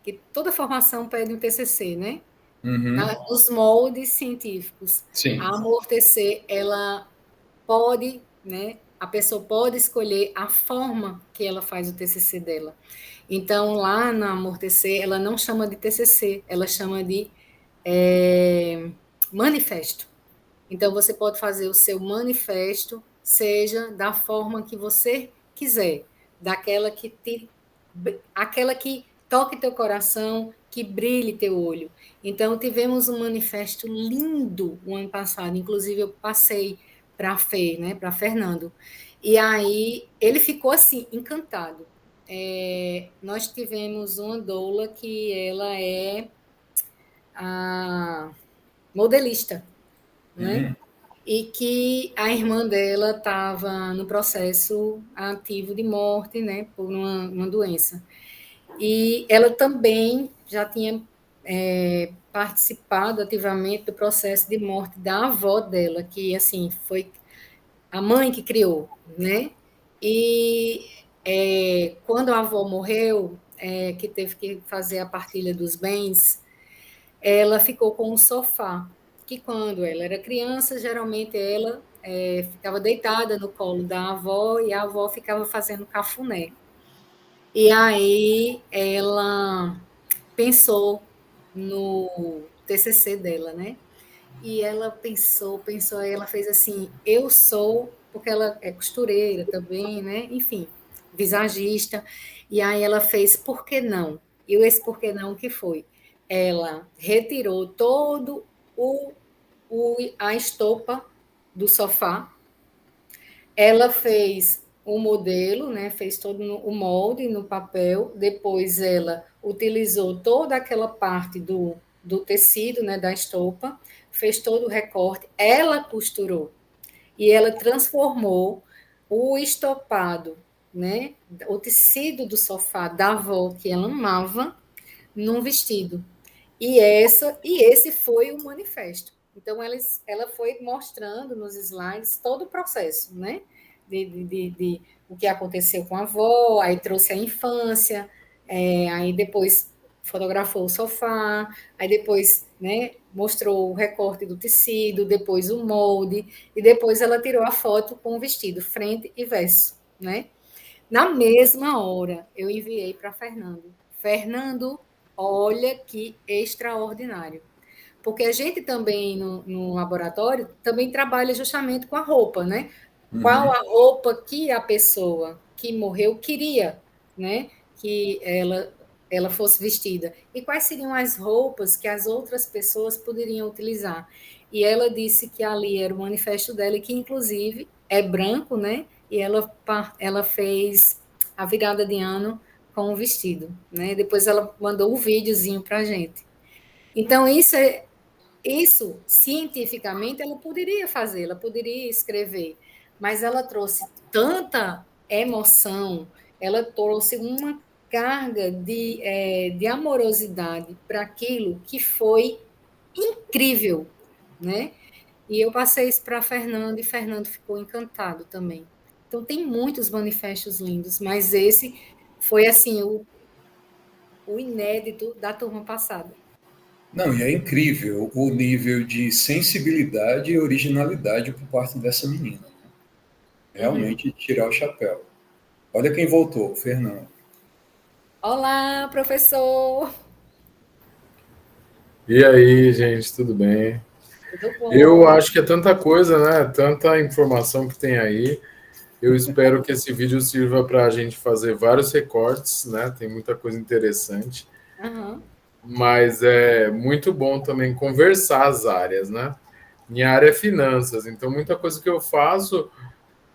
que toda formação pede um TCC, né? Nos moldes científicos. Sim. A amortecer, ela pode, né? A pessoa pode escolher a forma que ela faz o TCC dela. Então, lá na amortecer, ela não chama de TCC, ela chama de manifesto. Então, você pode fazer o seu manifesto, seja da forma que você quiser, aquela que toque teu coração, que brilhe teu olho. Então, tivemos um manifesto lindo o ano passado, inclusive eu passei para a Fê, né, para Fernando. E aí ele ficou assim, encantado. Nós tivemos uma doula que ela é a modelista, né? E que a irmã dela estava no processo ativo de morte, né, por uma doença. E ela também já tinha participado ativamente do processo de morte da avó dela, que, assim, foi a mãe que criou, né? E quando a avó morreu, que teve que fazer a partilha dos bens, ela ficou com um sofá, que quando ela era criança, geralmente ela ficava deitada no colo da avó e a avó ficava fazendo cafuné. E aí ela pensou no TCC dela, né? E ela pensou, aí ela fez assim, eu sou, porque ela é costureira também, né? Enfim, visagista. E aí ela fez, por que não? E esse por que não que foi? Ela retirou todo a estopa do sofá, ela fez o modelo, né, fez todo o molde no papel, depois ela utilizou toda aquela parte do tecido, né, da estopa, fez todo o recorte, ela costurou e ela transformou o estopado, né, o tecido do sofá da avó que ela amava, num vestido. E esse foi o manifesto. Então, ela foi mostrando nos slides todo o processo, né? De o que aconteceu com a avó, aí trouxe a infância, aí depois fotografou o sofá, aí depois, né, mostrou o recorte do tecido, depois o molde, e depois ela tirou a foto com o vestido, frente e verso, né? Na mesma hora, eu enviei para Fernando. Fernando, olha que extraordinário. Porque a gente também, no laboratório, também trabalha justamente com a roupa, né? Qual a roupa que a pessoa que morreu queria, né? Que ela fosse vestida. E quais seriam as roupas que as outras pessoas poderiam utilizar. E ela disse que ali era o manifesto dela, e que, inclusive, é branco, né? E ela fez a virada de ano com o vestido, né? Depois ela mandou um videozinho para a gente. Então, isso, cientificamente, ela poderia fazer, ela poderia escrever, mas ela trouxe tanta emoção, ela trouxe uma carga de amorosidade para aquilo que foi incrível, né? E eu passei isso para Fernando, e Fernando ficou encantado também. Então, tem muitos manifestos lindos, mas esse foi, assim, o inédito da turma passada. Não, e é incrível o nível de sensibilidade e originalidade por parte dessa menina. Né? Realmente tirar o chapéu. Olha quem voltou, o Fernando. Olá, professor! E aí, gente, tudo bem? Tudo Eu bom? acho que é tanta coisa, né? Tanta informação que tem aí. Eu espero que esse vídeo sirva para a gente fazer vários recortes, né? Tem muita coisa interessante, Aham. mas é muito bom também conversar as áreas, né? Minha área é finanças, então muita coisa que eu faço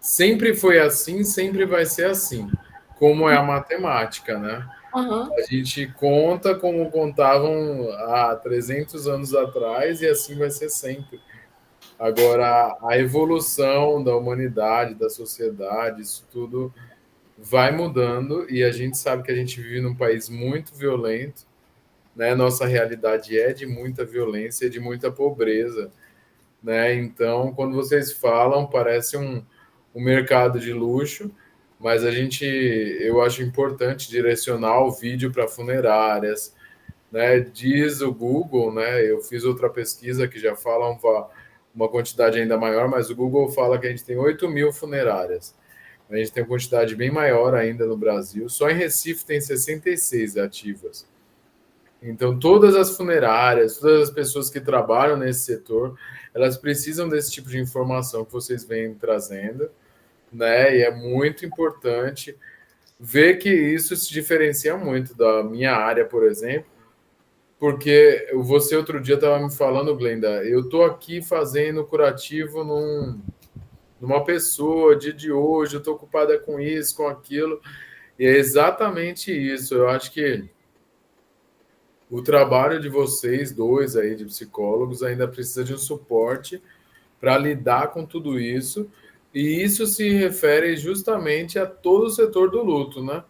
sempre foi assim, sempre vai ser assim, como é a matemática, né? Aham. A gente conta como contavam há 300 anos atrás e assim vai ser sempre. Agora, a evolução da humanidade, da sociedade, isso tudo vai mudando e a gente sabe que a gente vive num país muito violento, né? Nossa realidade é de muita violência, de muita pobreza, né? Então, quando vocês falam, parece um mercado de luxo, mas eu acho importante direcionar o vídeo para funerárias, né? Diz o Google, né? Eu fiz outra pesquisa que já fala uma quantidade ainda maior, mas o Google fala que a gente tem 8.000 funerárias. A gente tem uma quantidade bem maior ainda no Brasil. Só em Recife tem 66 ativas. Então, todas as funerárias, todas as pessoas que trabalham nesse setor, elas precisam desse tipo de informação que vocês vêm trazendo, né? E é muito importante ver que isso se diferencia muito da minha área, por exemplo, porque você outro dia estava me falando, Glenda, eu estou aqui fazendo curativo numa pessoa, dia de hoje, eu estou ocupada com isso, com aquilo, e é exatamente isso. Eu acho que o trabalho de vocês dois aí, de psicólogos, ainda precisa de um suporte para lidar com tudo isso, e isso se refere justamente a todo o setor do luto, né?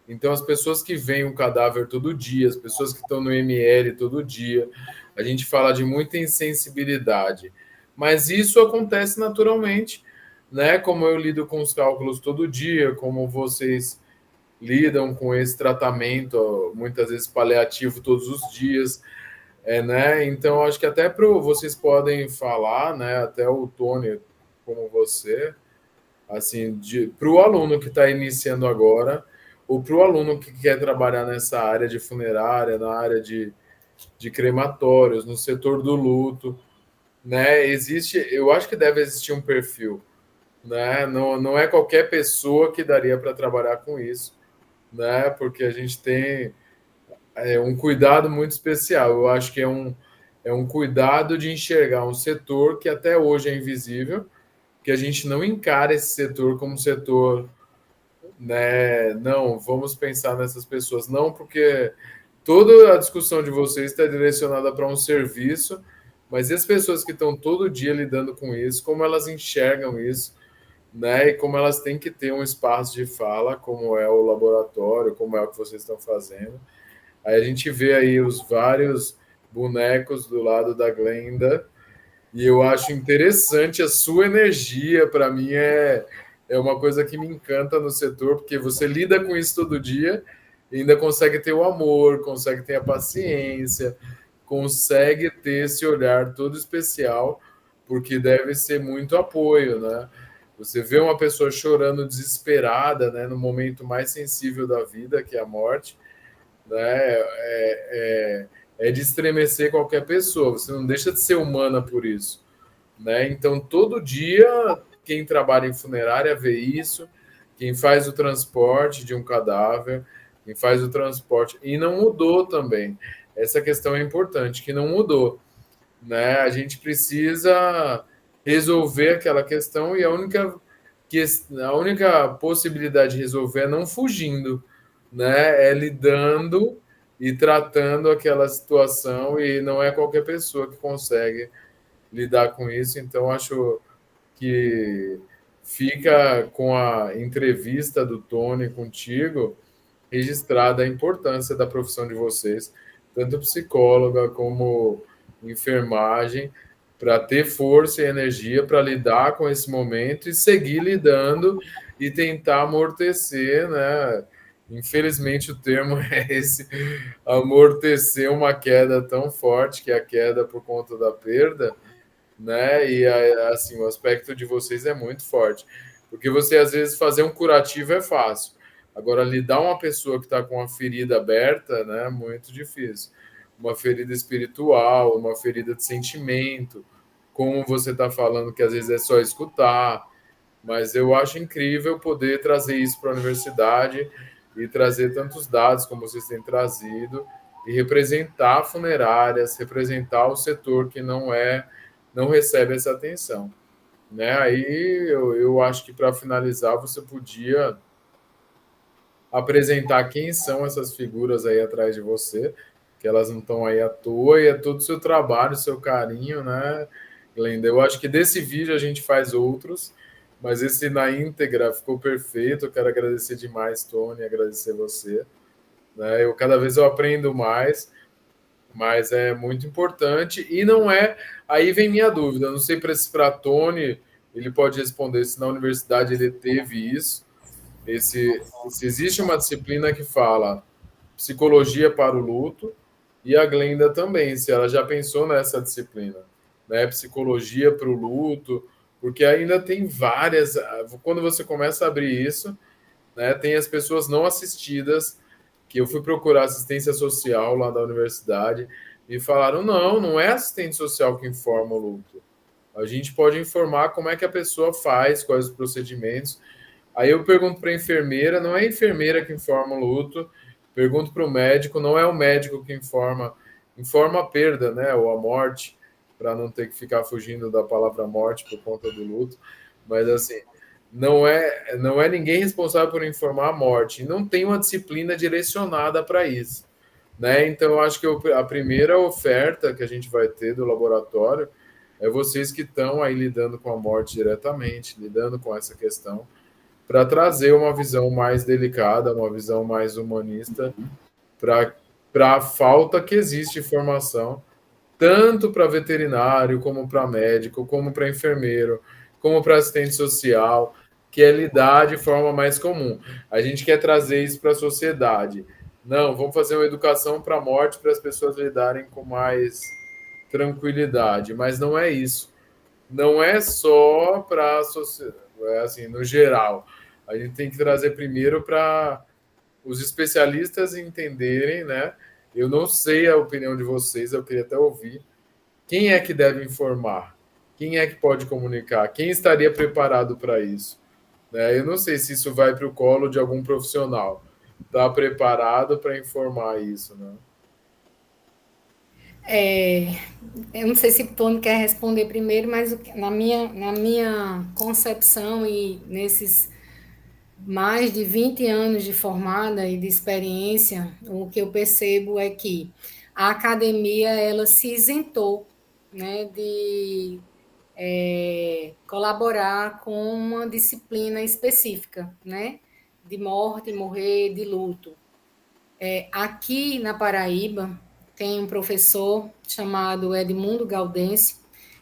Então, as pessoas que veem um cadáver todo dia, as pessoas que estão no ML todo dia, a gente fala de muita insensibilidade, mas isso acontece naturalmente, né? Como eu lido com os cálculos todo dia, como vocês lidam com esse tratamento, muitas vezes paliativo todos os dias, né? Então, acho que até vocês podem falar, né? Até o Tony, como você, assim, para o aluno que está iniciando agora, ou para o aluno que quer trabalhar nessa área de funerária, na área de crematórios, no setor do luto, né? Eu acho que deve existir um perfil, né? Não é qualquer pessoa que daria para trabalhar com isso, né? Porque a gente tem um cuidado muito especial. Eu acho que é um cuidado de enxergar um setor que até hoje é invisível, que a gente não encara esse setor como setor, né? Não, vamos pensar nessas pessoas. Não, porque toda a discussão de vocês está direcionada para um serviço, mas e as pessoas que estão todo dia lidando com isso, como elas enxergam isso, né? E como elas têm que ter um espaço de fala, como é o laboratório, como é o que vocês estão fazendo. Aí a gente vê aí os vários bonecos do lado da Glenda, e eu acho interessante a sua energia. Para mim é uma coisa que me encanta no setor, porque você lida com isso todo dia e ainda consegue ter o amor, consegue ter a paciência, consegue ter esse olhar todo especial, porque deve ser muito apoio, né? Você vê uma pessoa chorando desesperada, né, no momento mais sensível da vida, que é a morte, né? é de estremecer qualquer pessoa, você não deixa de ser humana por isso, né? Então, todo dia, quem trabalha em funerária vê isso, quem faz o transporte de um cadáver, quem faz o transporte, e não mudou também. Essa questão é importante, que não mudou, né? A gente precisa resolver aquela questão e a única possibilidade de resolver é não fugindo, né? É lidando e tratando aquela situação e não é qualquer pessoa que consegue lidar com isso. Então, acho que fica com a entrevista do Tony contigo registrada a importância da profissão de vocês, tanto psicóloga como enfermagem, para ter força e energia para lidar com esse momento e seguir lidando e tentar amortecer, né? Infelizmente o termo é esse, amortecer uma queda tão forte que é a queda por conta da perda, né? E assim, o aspecto de vocês é muito forte, porque você às vezes fazer um curativo é fácil. Agora lidar uma pessoa que está com a ferida aberta, né, é muito difícil. Uma ferida espiritual, uma ferida de sentimento, como você está falando que às vezes é só escutar, mas eu acho incrível poder trazer isso para a universidade e trazer tantos dados como vocês têm trazido e representar funerárias, representar o setor que não recebe essa atenção, né? Aí eu acho que para finalizar você podia apresentar quem são essas figuras aí atrás de você, que elas não estão aí à toa e é todo o seu trabalho, o seu carinho, né, Glenda? Eu acho que desse vídeo a gente faz outros, mas esse na íntegra ficou perfeito. Eu quero agradecer demais, Tony, agradecer você, né? Cada vez eu aprendo mais, mas é muito importante e não é. Aí vem minha dúvida. Não sei para Tony, ele pode responder se na universidade ele teve isso. Se existe uma disciplina que fala psicologia para o luto e a Glenda também, se ela já pensou nessa disciplina, né? Psicologia para o luto, porque ainda tem várias. Quando você começa a abrir isso, né? Tem as pessoas não assistidas, que eu fui procurar assistência social lá da universidade e falaram: não é assistente social que informa o luto. A gente pode informar como é que a pessoa faz, quais os procedimentos. Aí eu pergunto para a enfermeira, não é a enfermeira que informa o luto. Pergunto para o médico, não é o médico que informa a perda, né, ou a morte, para não ter que ficar fugindo da palavra morte por conta do luto. Mas assim, não é ninguém responsável por informar a morte. E não tem uma disciplina direcionada para isso, né? Então eu acho que a primeira oferta que a gente vai ter do laboratório é vocês que estão aí lidando com a morte diretamente, lidando com essa questão, para trazer uma visão mais delicada, uma visão mais humanista para a falta que existe de formação, tanto para veterinário, como para médico, como para enfermeiro, como para assistente social, que é lidar de forma mais comum. A gente quer trazer isso para a sociedade. Não, vamos fazer uma educação para a morte para as pessoas lidarem com mais tranquilidade, mas não é isso. Não é só para a sociedade, assim, no geral. A gente tem que trazer primeiro para os especialistas entenderem, né? Eu não sei a opinião de vocês, eu queria até ouvir. Quem é que deve informar? Quem é que pode comunicar? Quem estaria preparado para isso? Né? Eu não sei se isso vai para o colo de algum profissional. Está preparado para informar isso, né? Eu não sei se o Tony quer responder primeiro, mas na minha concepção e nesses mais de 20 anos de formada e de experiência, o que eu percebo é que a academia ela se isentou, né, de colaborar com uma disciplina específica, né, de morte, morrer, de luto. Aqui na Paraíba tem um professor chamado Edmundo Gaudêncio,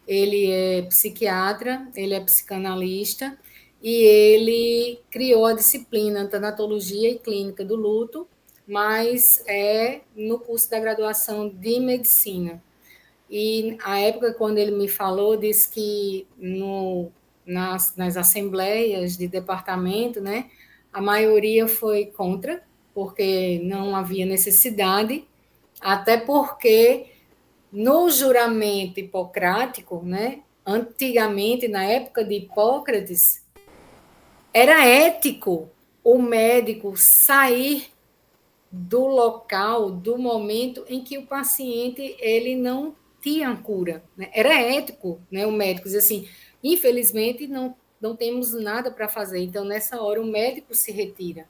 ele é psiquiatra, ele é psicanalista, e ele criou a disciplina Tanatologia e Clínica do Luto, mas é no curso da graduação de Medicina. E a época, quando ele me falou, disse que nas assembleias de departamento, né, a maioria foi contra, porque não havia necessidade, Até porque no juramento hipocrático, né, antigamente, na época de Hipócrates, era ético o médico sair do local, do momento em que o paciente ele não tinha cura. Né? Era ético, né, o médico dizer assim, infelizmente não temos nada para fazer, então nessa hora o médico se retira.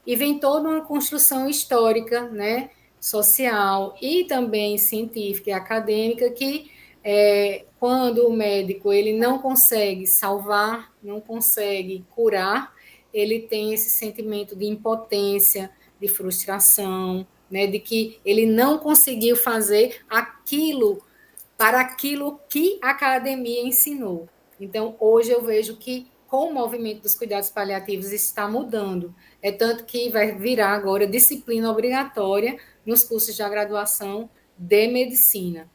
E vem toda uma construção histórica, né, social e também científica e acadêmica que quando o médico ele não consegue salvar, não consegue curar, ele tem esse sentimento de impotência, de frustração, né, de que ele não conseguiu fazer aquilo para aquilo que a academia ensinou. Então, hoje eu vejo que com o movimento dos cuidados paliativos está mudando. É tanto que vai virar agora disciplina obrigatória nos cursos de graduação de medicina.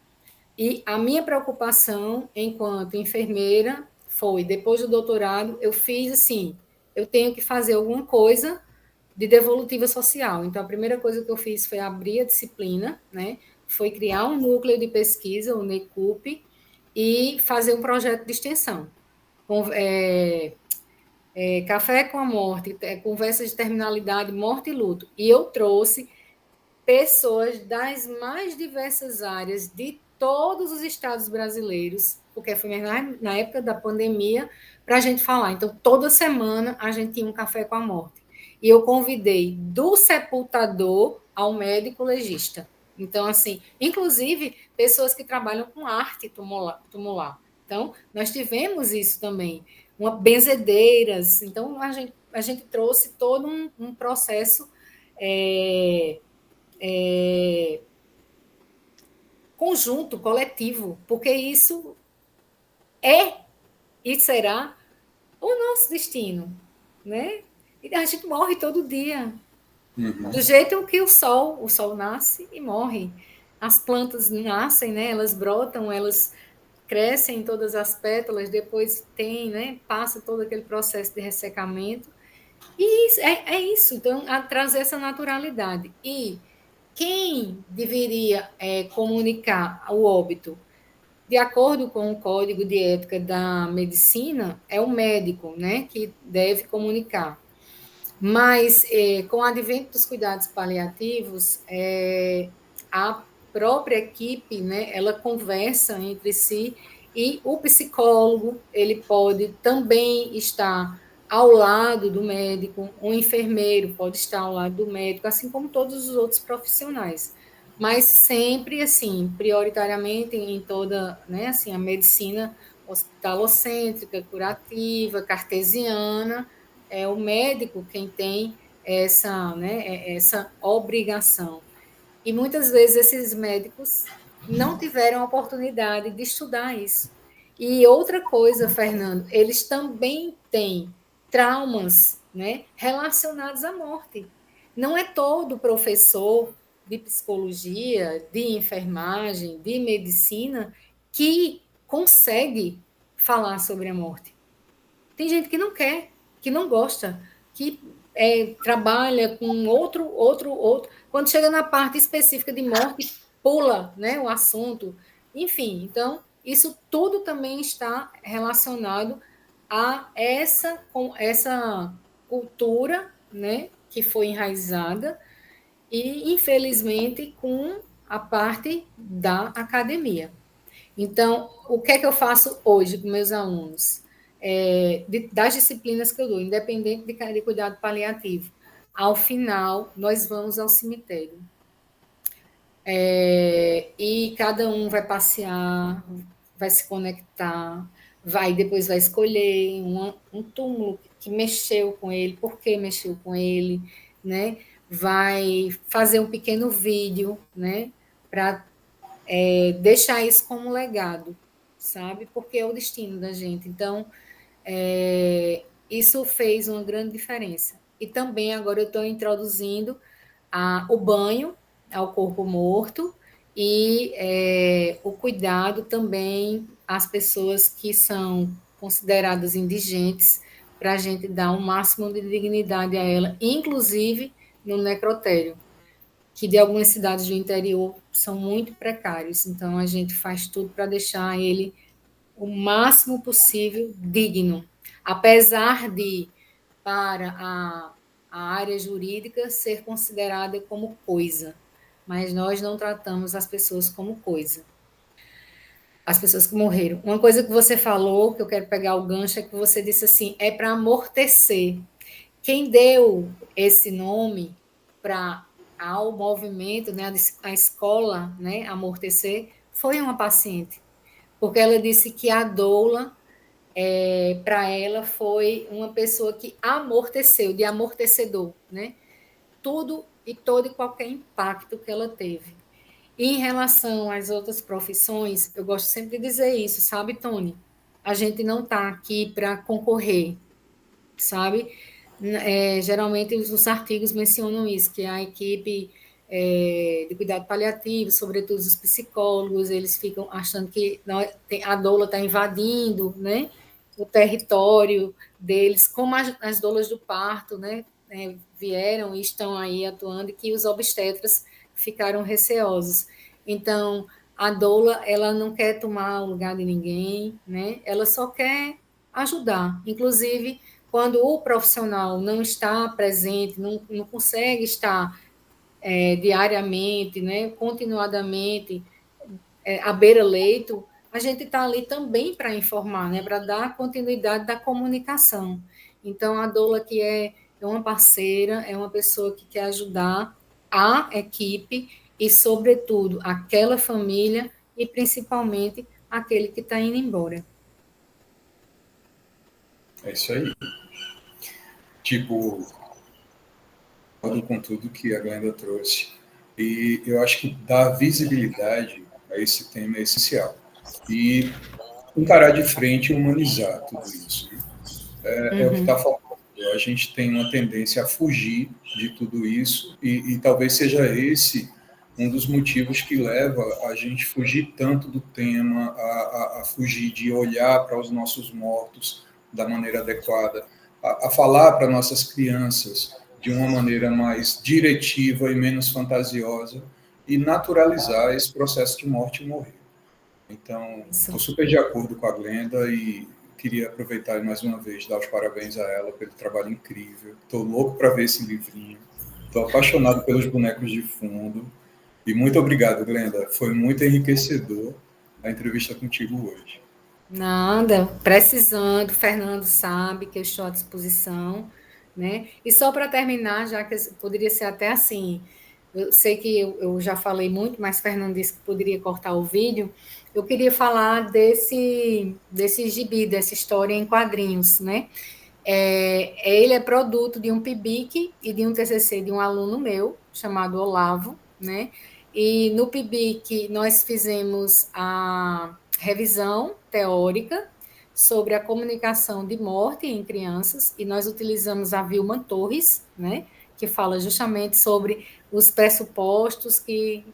E a minha preocupação enquanto enfermeira foi, depois do doutorado, eu fiz assim, eu tenho que fazer alguma coisa de devolutiva social. Então, a primeira coisa que eu fiz foi abrir a disciplina, né? Foi criar um núcleo de pesquisa, o NECUP, e fazer um projeto de extensão. Café com a Morte, conversas de terminalidade, morte e luto. E eu trouxe pessoas das mais diversas áreas de todos os estados brasileiros, porque foi na época da pandemia, para a gente falar. Então, toda semana a gente tinha um café com a morte. E eu convidei do sepultador ao médico legista. Então, assim, inclusive pessoas que trabalham com arte tumular. Então, nós tivemos isso também. Benzedeiras. Então, a gente trouxe todo um processo conjunto, coletivo, porque isso é e será o nosso destino, né? E a gente morre todo dia, do jeito que o sol nasce e morre. As plantas nascem, né? Elas brotam, elas crescem em todas as pétalas, depois tem, né? Passa todo aquele processo de ressecamento. E é isso, então, a trazer essa naturalidade. E quem deveria comunicar o óbito? De acordo com o Código de Ética da Medicina, é o médico, né, que deve comunicar. Mas, com o advento dos cuidados paliativos, a própria equipe, né, ela conversa entre si e o psicólogo, ele pode também estar ao lado do médico, um enfermeiro pode estar ao lado do médico, assim como todos os outros profissionais. Mas sempre, assim, prioritariamente em toda, né, assim, a medicina hospitalocêntrica, curativa, cartesiana, é o médico quem tem essa, né, essa obrigação. E muitas vezes esses médicos não tiveram a oportunidade de estudar isso. E outra coisa, Fernando, eles também têm traumas, né, relacionados à morte. Não é todo professor de psicologia, de enfermagem, de medicina que consegue falar sobre a morte. Tem gente que não quer, que não gosta, que trabalha com outro. Quando chega na parte específica de morte, pula, né, o assunto. Enfim, então, isso tudo também está relacionado a essa cultura, né, que foi enraizada e, infelizmente, com a parte da academia. Então, o que é que eu faço hoje com meus alunos? Das disciplinas que eu dou, independente de cuidado paliativo. Ao final, nós vamos ao cemitério. E cada um vai passear, vai se conectar, depois vai escolher um túmulo que mexeu com ele, por que mexeu com ele, né? Vai fazer um pequeno vídeo, né? Para deixar isso como legado, sabe? Porque é o destino da gente. Então, isso fez uma grande diferença. E também agora eu estou introduzindo o banho ao corpo morto e o cuidado também às pessoas que são consideradas indigentes, para a gente dar um máximo de dignidade a ela, inclusive no necrotério, que de algumas cidades do interior são muito precários. Então, a gente faz tudo para deixar ele o máximo possível digno, apesar de, para a área jurídica, ser considerada como coisa. Mas nós não tratamos as pessoas como coisa. As pessoas que morreram. Uma coisa que você falou, que eu quero pegar o gancho, é que você disse assim, é para amortecer. Quem deu esse nome ao movimento, né, a escola, né, amortecer, foi uma paciente, porque ela disse que a doula, para ela, foi uma pessoa que amorteceu, de amortecedor, né, tudo e todo e qualquer impacto que ela teve. E em relação às outras profissões, eu gosto sempre de dizer isso, sabe, Tony? A gente não está aqui para concorrer, sabe? Geralmente os artigos mencionam isso, que a equipe de cuidado paliativo, sobretudo os psicólogos, eles ficam achando que a doula está invadindo, né, o território deles, como as doulas do parto, né, vieram e estão aí atuando, e que os obstetras ficaram receosos. Então, a doula, ela não quer tomar o lugar de ninguém, né, ela só quer ajudar, inclusive quando o profissional não está presente, não consegue estar diariamente, né, continuadamente à beira-leito, a gente está ali também para informar, né, para dar continuidade da comunicação. Então, a doula que é uma parceira, é uma pessoa que quer ajudar a equipe e, sobretudo, aquela família e, principalmente, aquele que está indo embora. É isso aí. Tipo, com tudo que a Glenda trouxe. E eu acho que dar visibilidade a esse tema é essencial. E encarar de frente e humanizar tudo isso. É o que está faltando. A gente tem uma tendência a fugir de tudo isso e talvez seja esse um dos motivos que leva a gente fugir tanto do tema, a fugir de olhar para os nossos mortos da maneira adequada, a falar para nossas crianças de uma maneira mais diretiva e menos fantasiosa e naturalizar esse processo de morte e morrer. Então, estou super de acordo com a Glenda e queria aproveitar mais uma vez dar os parabéns a ela pelo trabalho incrível. Estou louco para ver esse livrinho. Estou apaixonado pelos bonecos de fundo. E muito obrigado, Glenda. Foi muito enriquecedor a entrevista contigo hoje. Nada, precisando, Fernando sabe que eu estou à disposição, né? E só para terminar, já que poderia ser até assim, eu sei que eu já falei muito, mas Fernando disse que poderia cortar o vídeo. Eu queria falar desse gibi, dessa história em quadrinhos, né? Ele é produto de um PIBIC e de um TCC de um aluno meu, chamado Olavo, né? E no PIBIC nós fizemos a revisão teórica sobre a comunicação de morte em crianças, e nós utilizamos a Vilma Torres, né, que fala justamente sobre os pressupostos que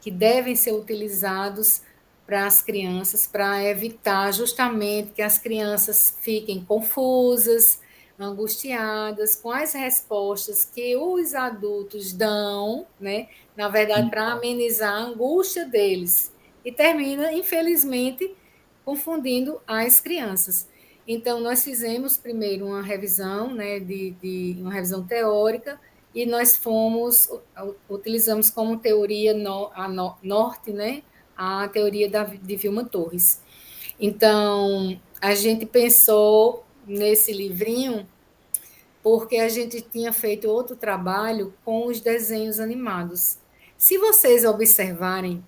devem ser utilizados para as crianças, para evitar justamente que as crianças fiquem confusas, angustiadas com as respostas que os adultos dão, né? Na verdade, para amenizar a angústia deles. E termina, infelizmente, confundindo as crianças. Então, nós fizemos primeiro uma revisão, né, uma revisão teórica, e nós utilizamos como teoria norte, né, a teoria de Vilma Torres. Então, a gente pensou nesse livrinho porque a gente tinha feito outro trabalho com os desenhos animados. Se vocês observarem,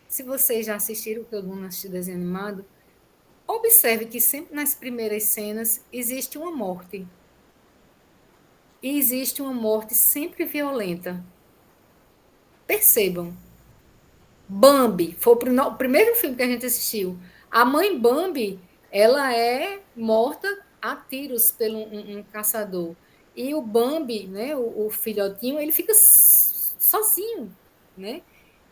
se vocês já assistiram, que eu não assisti desenho animado, observe que sempre nas primeiras cenas existe uma morte. E existe uma morte sempre violenta. Percebam. Bambi, foi o primeiro filme que a gente assistiu. A mãe Bambi, ela é morta a tiros por um caçador. E o Bambi, né, o filhotinho, ele fica sozinho, né?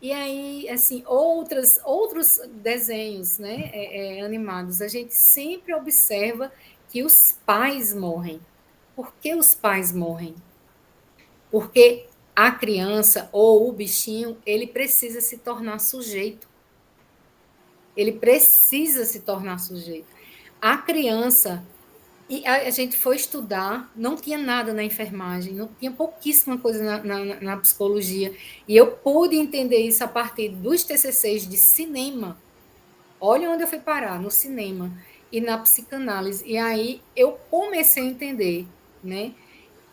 E aí, assim, outros desenhos, né, animados, a gente sempre observa que os pais morrem. Por que os pais morrem? Porque a criança ou o bichinho, ele precisa se tornar sujeito. Ele precisa se tornar sujeito. A criança, e a gente foi estudar, não tinha nada na enfermagem, não tinha pouquíssima coisa na psicologia, e eu pude entender isso a partir dos TCCs de cinema. Olha onde eu fui parar, no cinema e na psicanálise. E aí eu comecei a entender, né,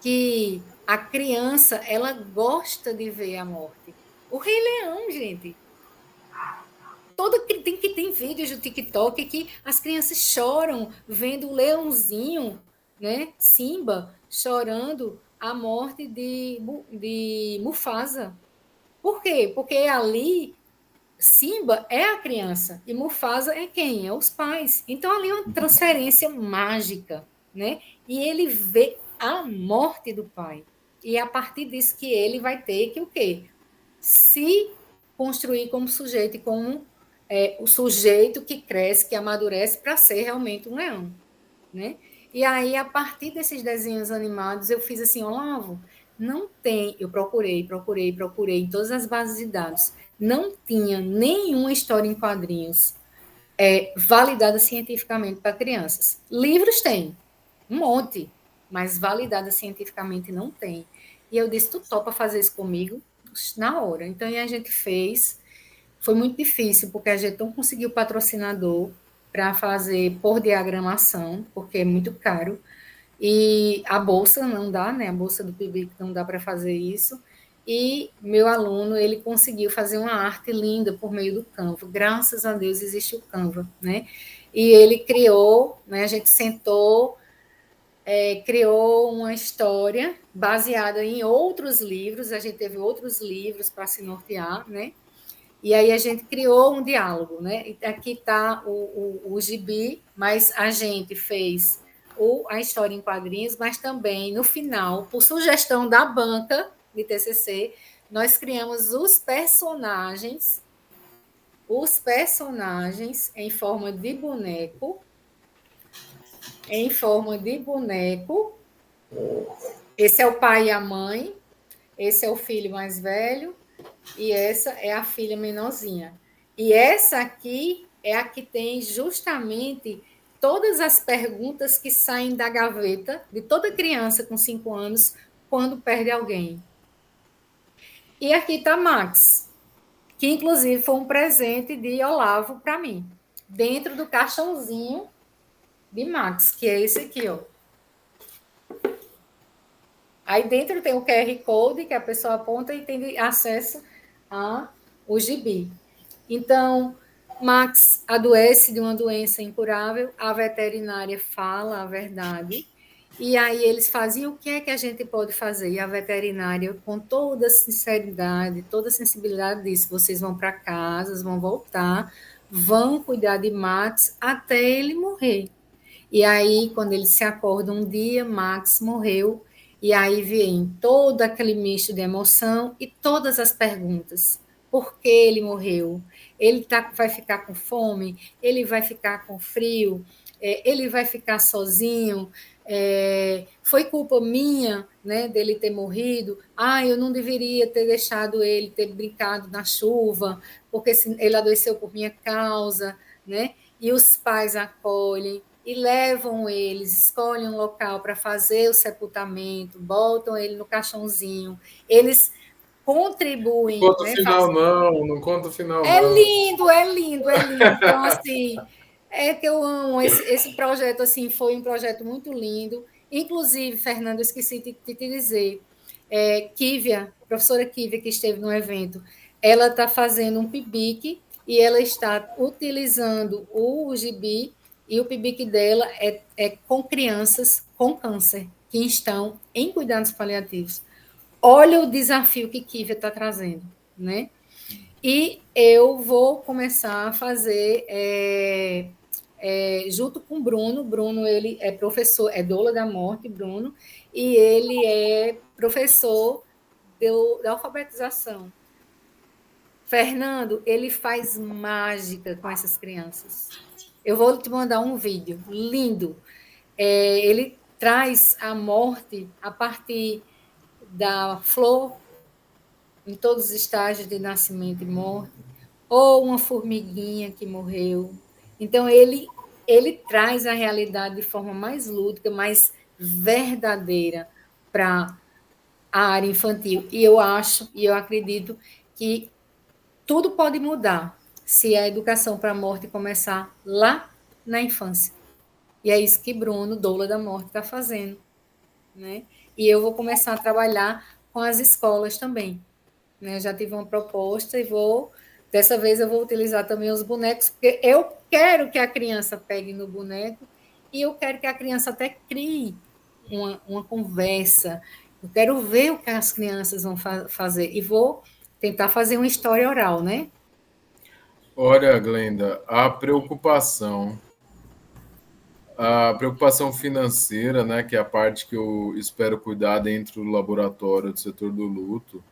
que a criança, ela gosta de ver a morte. O Rei Leão, gente. Tem vídeos do TikTok que as crianças choram vendo o leãozinho, né, Simba, chorando a morte de Mufasa. Por quê? Porque ali Simba é a criança e Mufasa é quem? É os pais. Então ali é uma transferência mágica, né? E ele vê a morte do pai. E é a partir disso que ele vai ter que o quê? Se construir como sujeito e como o sujeito que cresce, que amadurece para ser realmente um leão, né? E aí, a partir desses desenhos animados, eu fiz assim, Olavo, não tem, eu procurei em todas as bases de dados, não tinha nenhuma história em quadrinhos validada cientificamente para crianças. Livros tem, um monte, mas validada cientificamente não tem. E eu disse, tu topa fazer isso comigo? Na hora. Então, a gente fez, foi muito difícil, porque a gente não conseguiu patrocinador para fazer por diagramação, porque é muito caro, e a bolsa não dá, né? A bolsa do PIBIC não dá para fazer isso. E meu aluno, ele conseguiu fazer uma arte linda por meio do Canva. Graças a Deus existe o Canva, né? E ele criou, né? A gente sentou, criou uma história baseada em outros livros. A gente teve outros livros para se nortear, né? E aí a gente criou um diálogo, né? Aqui está o gibi, mas a gente fez a história em quadrinhos, mas também, no final, por sugestão da banca de TCC, nós criamos os personagens em forma de boneco, Esse é o pai e a mãe, esse é o filho mais velho, e essa é a filha menorzinha. E essa aqui é a que tem justamente todas as perguntas que saem da gaveta de toda criança com 5 anos quando perde alguém. E aqui está Max, que inclusive foi um presente de Olavo para mim, dentro do caixãozinho de Max, que é esse aqui, ó. Aí dentro tem o QR Code, que a pessoa aponta e tem acesso ao gibi. Então, Max adoece de uma doença incurável, a veterinária fala a verdade, e aí eles faziam o que é que a gente pode fazer? E a veterinária, com toda a sinceridade, toda a sensibilidade, disse, vocês vão para casa, vão voltar, vão cuidar de Max até ele morrer. E aí, quando eles se acordam um dia, Max morreu, e aí vem todo aquele misto de emoção e todas as perguntas. Por que ele morreu? Ele vai ficar com fome? Ele vai ficar com frio? Ele vai ficar sozinho? Foi culpa minha, né, dele ter morrido? Eu não deveria ter deixado ele ter brincado na chuva, porque ele adoeceu por minha causa, né? E os pais acolhem e levam eles, escolhem um local para fazer o sepultamento, botam ele no caixãozinho, eles contribuem. Não conta o final, não conta o final, é não. Lindo, é lindo, é lindo. Então, assim, é que eu amo esse projeto, assim, foi um projeto muito lindo. Inclusive, Fernando, eu esqueci de te dizer, Kívia, professora Kívia, que esteve no evento, ela está fazendo um PIBIC e ela está utilizando o gibi, e o PIBIC dela é com crianças com câncer, que estão em cuidados paliativos. Olha o desafio que Kívia está trazendo, né? E eu vou começar a fazer junto com o Bruno. Bruno, ele é professor, é doula da morte, Bruno, e ele é professor da alfabetização. Fernando, ele faz mágica com essas crianças. Eu vou te mandar um vídeo lindo. Ele traz a morte a partir da flor em todos os estágios de nascimento e morte, ou uma formiguinha que morreu. Então, ele traz a realidade de forma mais lúdica, mais verdadeira para a área infantil. E eu acho, e eu acredito que tudo pode mudar se a educação para a morte começar lá na infância. E é isso que Bruno, doula da morte, está fazendo. Né? E eu vou começar a trabalhar com as escolas também. Né? Eu já tive uma proposta e dessa vez eu vou utilizar também os bonecos, porque eu quero que a criança pegue no boneco e eu quero que a criança até crie uma conversa. Eu quero ver o que as crianças vão fazer e vou tentar fazer uma história oral, né? Olha, Glenda, a preocupação financeira, né, que é a parte que eu espero cuidar dentro do laboratório do setor do luto,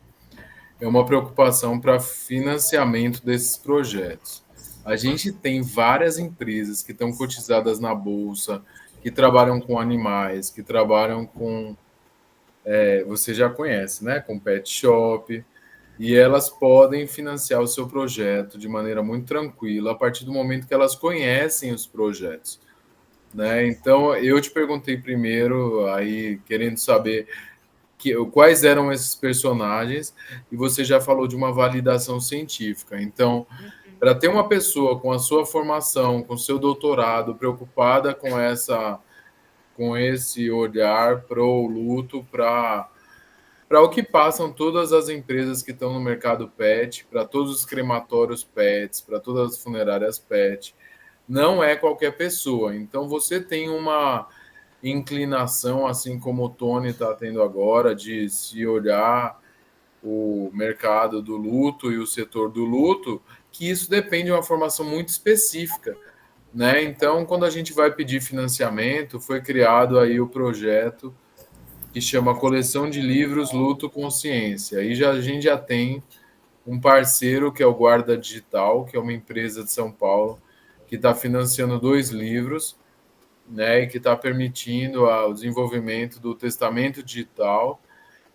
é uma preocupação para financiamento desses projetos. A gente tem várias empresas que estão cotizadas na bolsa, que trabalham com animais, que trabalham com, você já conhece, né, com pet shop, e elas podem financiar o seu projeto de maneira muito tranquila a partir do momento que elas conhecem os projetos. Né? Então, eu te perguntei primeiro, aí querendo saber quais eram esses personagens, e você já falou de uma validação científica. Então, para ter uma pessoa com a sua formação, com seu doutorado, preocupada com esse olhar para o luto, para o que passam todas as empresas que estão no mercado pet, para todos os crematórios pets, para todas as funerárias pet, não é qualquer pessoa. Então, você tem uma inclinação, assim como o Tony está tendo agora, de se olhar o mercado do luto e o setor do luto, que isso depende de uma formação muito específica. Né? Então, quando a gente vai pedir financiamento, foi criado aí o projeto que chama Coleção de Livros Luto Consciência. Aí a gente já tem um parceiro que é o Guarda Digital, que é uma empresa de São Paulo, que está financiando 2 livros, né, e que está permitindo o desenvolvimento do testamento digital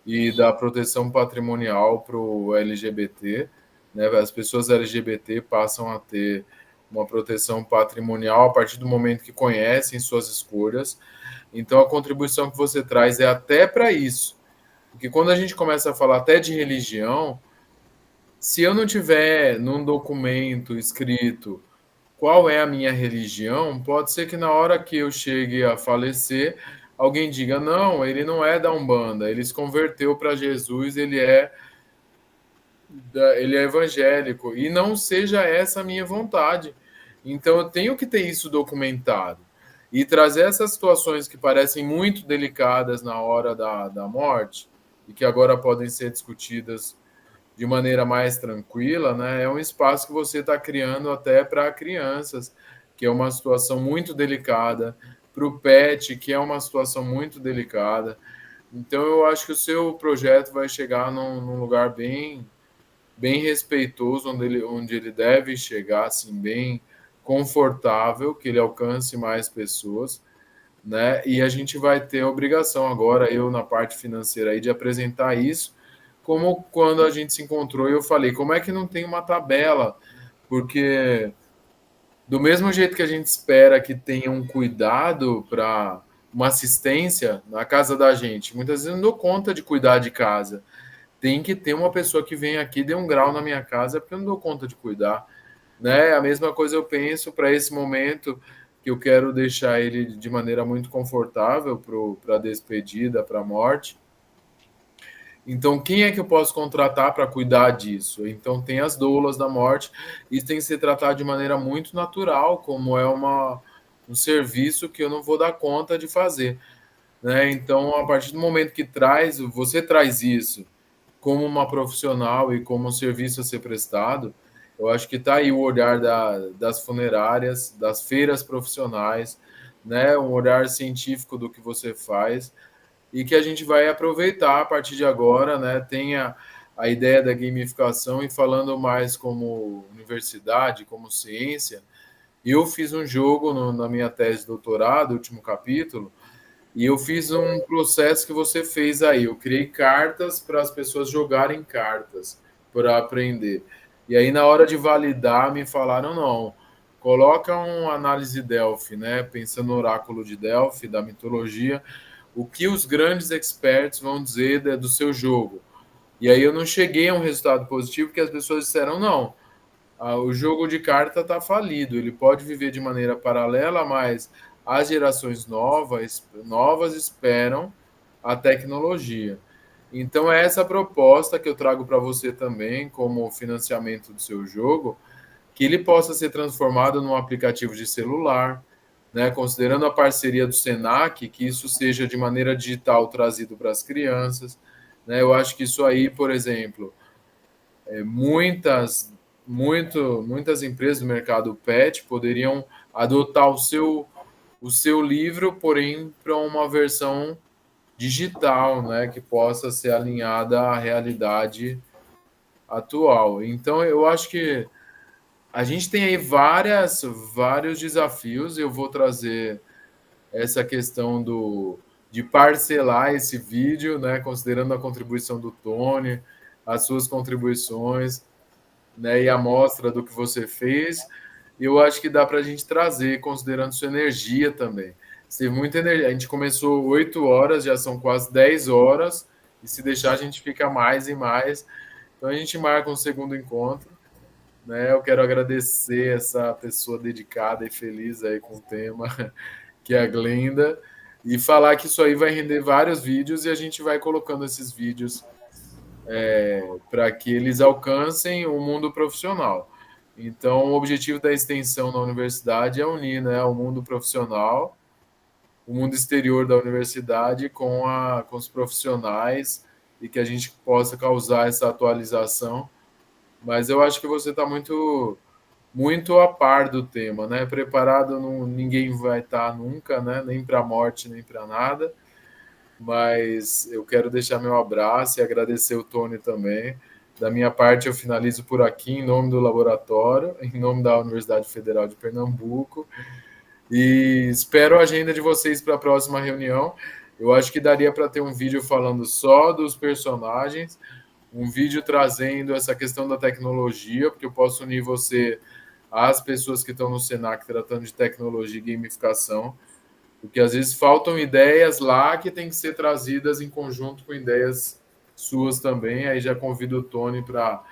e da proteção patrimonial para o LGBT. Né, as pessoas LGBT passam a ter uma proteção patrimonial a partir do momento que conhecem suas escolhas. Então, a contribuição que você traz é até para isso. Porque quando a gente começa a falar até de religião, se eu não tiver num documento escrito qual é a minha religião, pode ser que na hora que eu chegue a falecer, alguém diga: não, ele não é da Umbanda, ele se converteu para Jesus, ele é evangélico, e não seja essa a minha vontade. Então eu tenho que ter isso documentado. E trazer essas situações que parecem muito delicadas na hora da morte, e que agora podem ser discutidas de maneira mais tranquila, né? É um espaço que você está criando até para crianças, que é uma situação muito delicada, para o pet, que é uma situação muito delicada. Então, eu acho que o seu projeto vai chegar num lugar bem respeitoso, onde ele deve chegar, assim, bem confortável, que ele alcance mais pessoas, né? E a gente vai ter a obrigação agora, eu na parte financeira aí, de apresentar isso, como quando a gente se encontrou e eu falei, como é que não tem uma tabela? Porque do mesmo jeito que a gente espera que tenha um cuidado para uma assistência na casa da gente, muitas vezes eu não dou conta de cuidar de casa. Tem que ter uma pessoa que vem aqui, dê um grau na minha casa, porque eu não dou conta de cuidar. Né? A mesma coisa eu penso para esse momento que eu quero deixar ele de maneira muito confortável para a despedida, para a morte. Então, quem é que eu posso contratar para cuidar disso? Então, tem as doulas da morte, e tem que ser tratado de maneira muito natural, como é um serviço que eu não vou dar conta de fazer. Né? Então, a partir do momento que você traz isso como uma profissional e como um serviço a ser prestado, eu acho que está aí o olhar das funerárias, das feiras profissionais, né? Um olhar científico do que você faz, e que a gente vai aproveitar a partir de agora, né? Tem a ideia da gamificação, e falando mais como universidade, como ciência, eu fiz um jogo na minha tese de doutorado, último capítulo, E eu fiz um processo que você fez aí. Eu criei cartas para as pessoas jogarem cartas para aprender. E aí, na hora de validar, me falaram: não, coloca uma análise Delphi, né? Pensando no oráculo de Delphi, da mitologia, o que os grandes experts vão dizer do seu jogo. E aí eu não cheguei a um resultado positivo, porque as pessoas disseram: não, o jogo de carta está falido, ele pode viver de maneira paralela, mas as gerações novas esperam a tecnologia. Então é essa proposta que eu trago para você também, como financiamento do seu jogo, que ele possa ser transformado num aplicativo de celular, né, considerando a parceria do Senac, que isso seja de maneira digital trazido para as crianças. Né? Eu acho que isso aí, por exemplo, muitas empresas do mercado pet poderiam adotar o seu livro, porém para uma versão digital, né, que possa ser alinhada à realidade atual. Então, eu acho que a gente tem aí vários desafios. Eu vou trazer essa questão de parcelar esse vídeo, né, considerando a contribuição do Tony, as suas contribuições, né, e a amostra do que você fez. Eu acho que dá para a gente trazer, considerando sua energia também. Você teve muita energia. A gente começou 8 horas, já são quase 10 horas, e se deixar, a gente fica mais e mais. Então, a gente marca um segundo encontro. Né? Eu quero agradecer essa pessoa dedicada e feliz aí com o tema, que é a Glenda, e falar que isso aí vai render vários vídeos e a gente vai colocando esses vídeos para que eles alcancem o mundo profissional. Então, o objetivo da extensão na universidade é unir, né, o mundo profissional, o mundo exterior da universidade com os profissionais e que a gente possa causar essa atualização. Mas eu acho que você está muito a par do tema, né? Preparado, ninguém vai estar nunca, né? Nem para a morte, nem para nada. Mas eu quero deixar meu abraço e agradecer o Tony também. Da minha parte, eu finalizo por aqui, em nome do laboratório, em nome da Universidade Federal de Pernambuco. E espero a agenda de vocês para a próxima reunião. Eu acho que daria para ter um vídeo falando só dos personagens, um vídeo trazendo essa questão da tecnologia, porque eu posso unir você às pessoas que estão no Senac tratando de tecnologia e gamificação, porque às vezes faltam ideias lá que têm que ser trazidas em conjunto com ideias suas também. Aí já convido o Tony para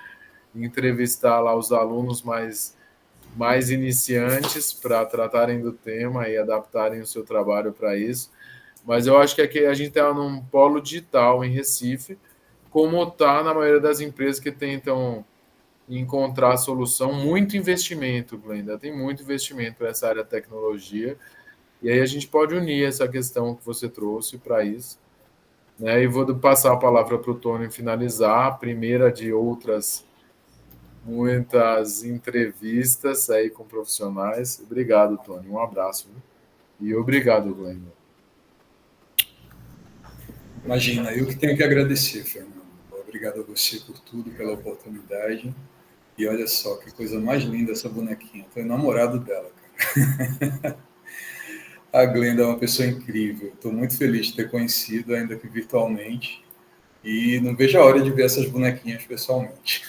entrevistar lá os alunos mais iniciantes para tratarem do tema e adaptarem o seu trabalho para isso. Mas eu acho que aqui a gente está num polo digital em Recife, como está na maioria das empresas que tentam encontrar a solução. Muito investimento, Glenda, tem muito investimento para essa área de tecnologia. E aí a gente pode unir essa questão que você trouxe para isso. Né? E vou passar a palavra para o Tony finalizar, a primeira de muitas entrevistas aí com profissionais. Obrigado, Tony. Um abraço. Viu? E obrigado, Glenda. Imagina, eu que tenho que agradecer, Fernando. Obrigado a você por tudo, pela oportunidade. E olha só, que coisa mais linda essa bonequinha. Estou enamorado dela, cara. A Glenda é uma pessoa incrível. Estou muito feliz de ter conhecido, ainda que virtualmente. E não vejo a hora de ver essas bonequinhas pessoalmente.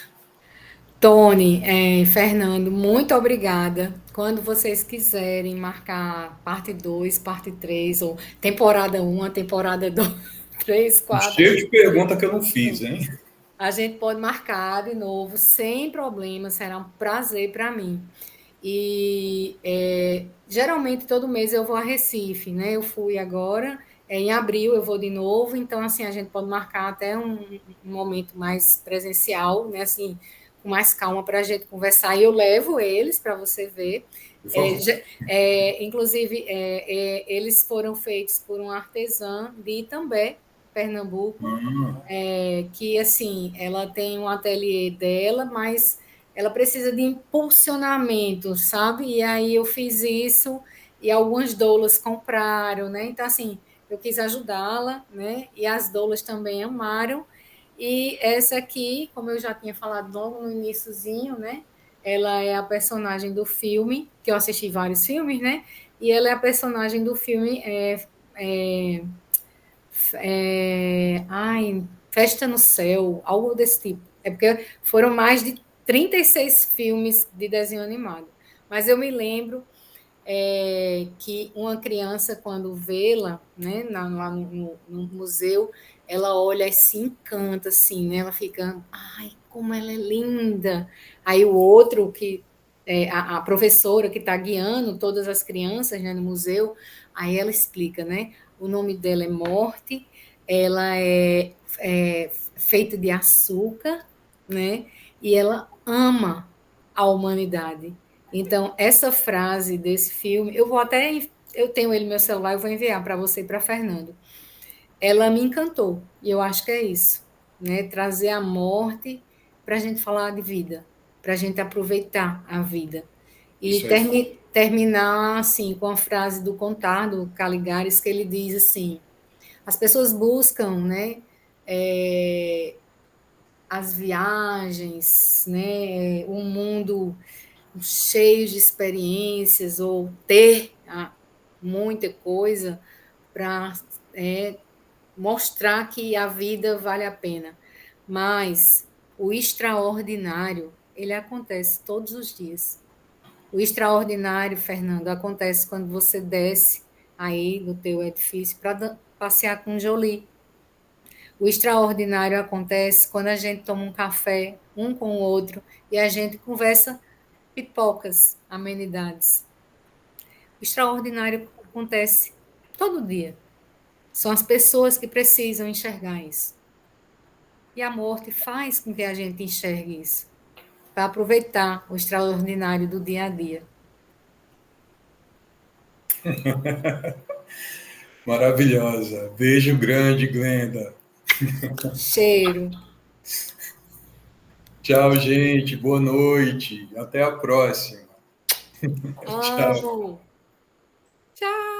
Tony, Fernando, muito obrigada. Quando vocês quiserem marcar parte 2, parte 3, ou temporada 1, temporada 2, 3, 4. Cheio de pergunta que eu não fiz, hein? A gente pode marcar de novo, sem problema, será um prazer para mim. E geralmente todo mês eu vou a Recife, né? Eu fui agora, em abril eu vou de novo, então assim a gente pode marcar até um momento mais presencial, né? Assim, com mais calma para a gente conversar. E eu levo eles para você ver. Inclusive, eles foram feitos por um artesã de Itambé, Pernambuco, que assim, ela tem um ateliê dela, mas ela precisa de impulsionamento, sabe? E aí eu fiz isso e algumas doulas compraram, né? Então, assim, eu quis ajudá-la, né? E as doulas também amaram. E essa aqui, como eu já tinha falado logo no iniciozinho, né? Ela é a personagem do filme, que eu assisti vários filmes, né? E ela é a personagem do filme Festa no Céu, algo desse tipo. É porque foram mais de 36 filmes de desenho animado. Mas eu me lembro que uma criança, quando vê-la, né, lá no museu, ela olha e se encanta, assim, né? Ela fica, ai, como ela é linda. Aí o outro, a professora que está guiando todas as crianças, né, no museu, aí ela explica, né? O nome dela é Morte, ela é feita de açúcar, né? E ela ama a humanidade. Então, essa frase desse filme, eu tenho ele no meu celular, eu vou enviar para você e para Fernando. Ela me encantou, e eu acho que é isso, né? Trazer a morte para a gente falar de vida, para a gente aproveitar a vida. E terminar, assim, com a frase do Contar, do Caligares, que ele diz assim, as pessoas buscam, né, as viagens, né, um mundo cheio de experiências ou ter muita coisa para mostrar que a vida vale a pena. Mas o extraordinário, ele acontece todos os dias. O extraordinário, Fernando, acontece quando você desce aí do teu edifício para passear com o Jolie. O extraordinário acontece quando a gente toma um café um com o outro e a gente conversa pipocas, amenidades. O extraordinário acontece todo dia. São as pessoas que precisam enxergar isso. E a morte faz com que a gente enxergue isso, para aproveitar o extraordinário do dia a dia. Maravilhosa. Beijo grande, Glenda. Cheiro. Tchau, gente. Boa noite. Até a próxima. Tchau. Amo. Tchau.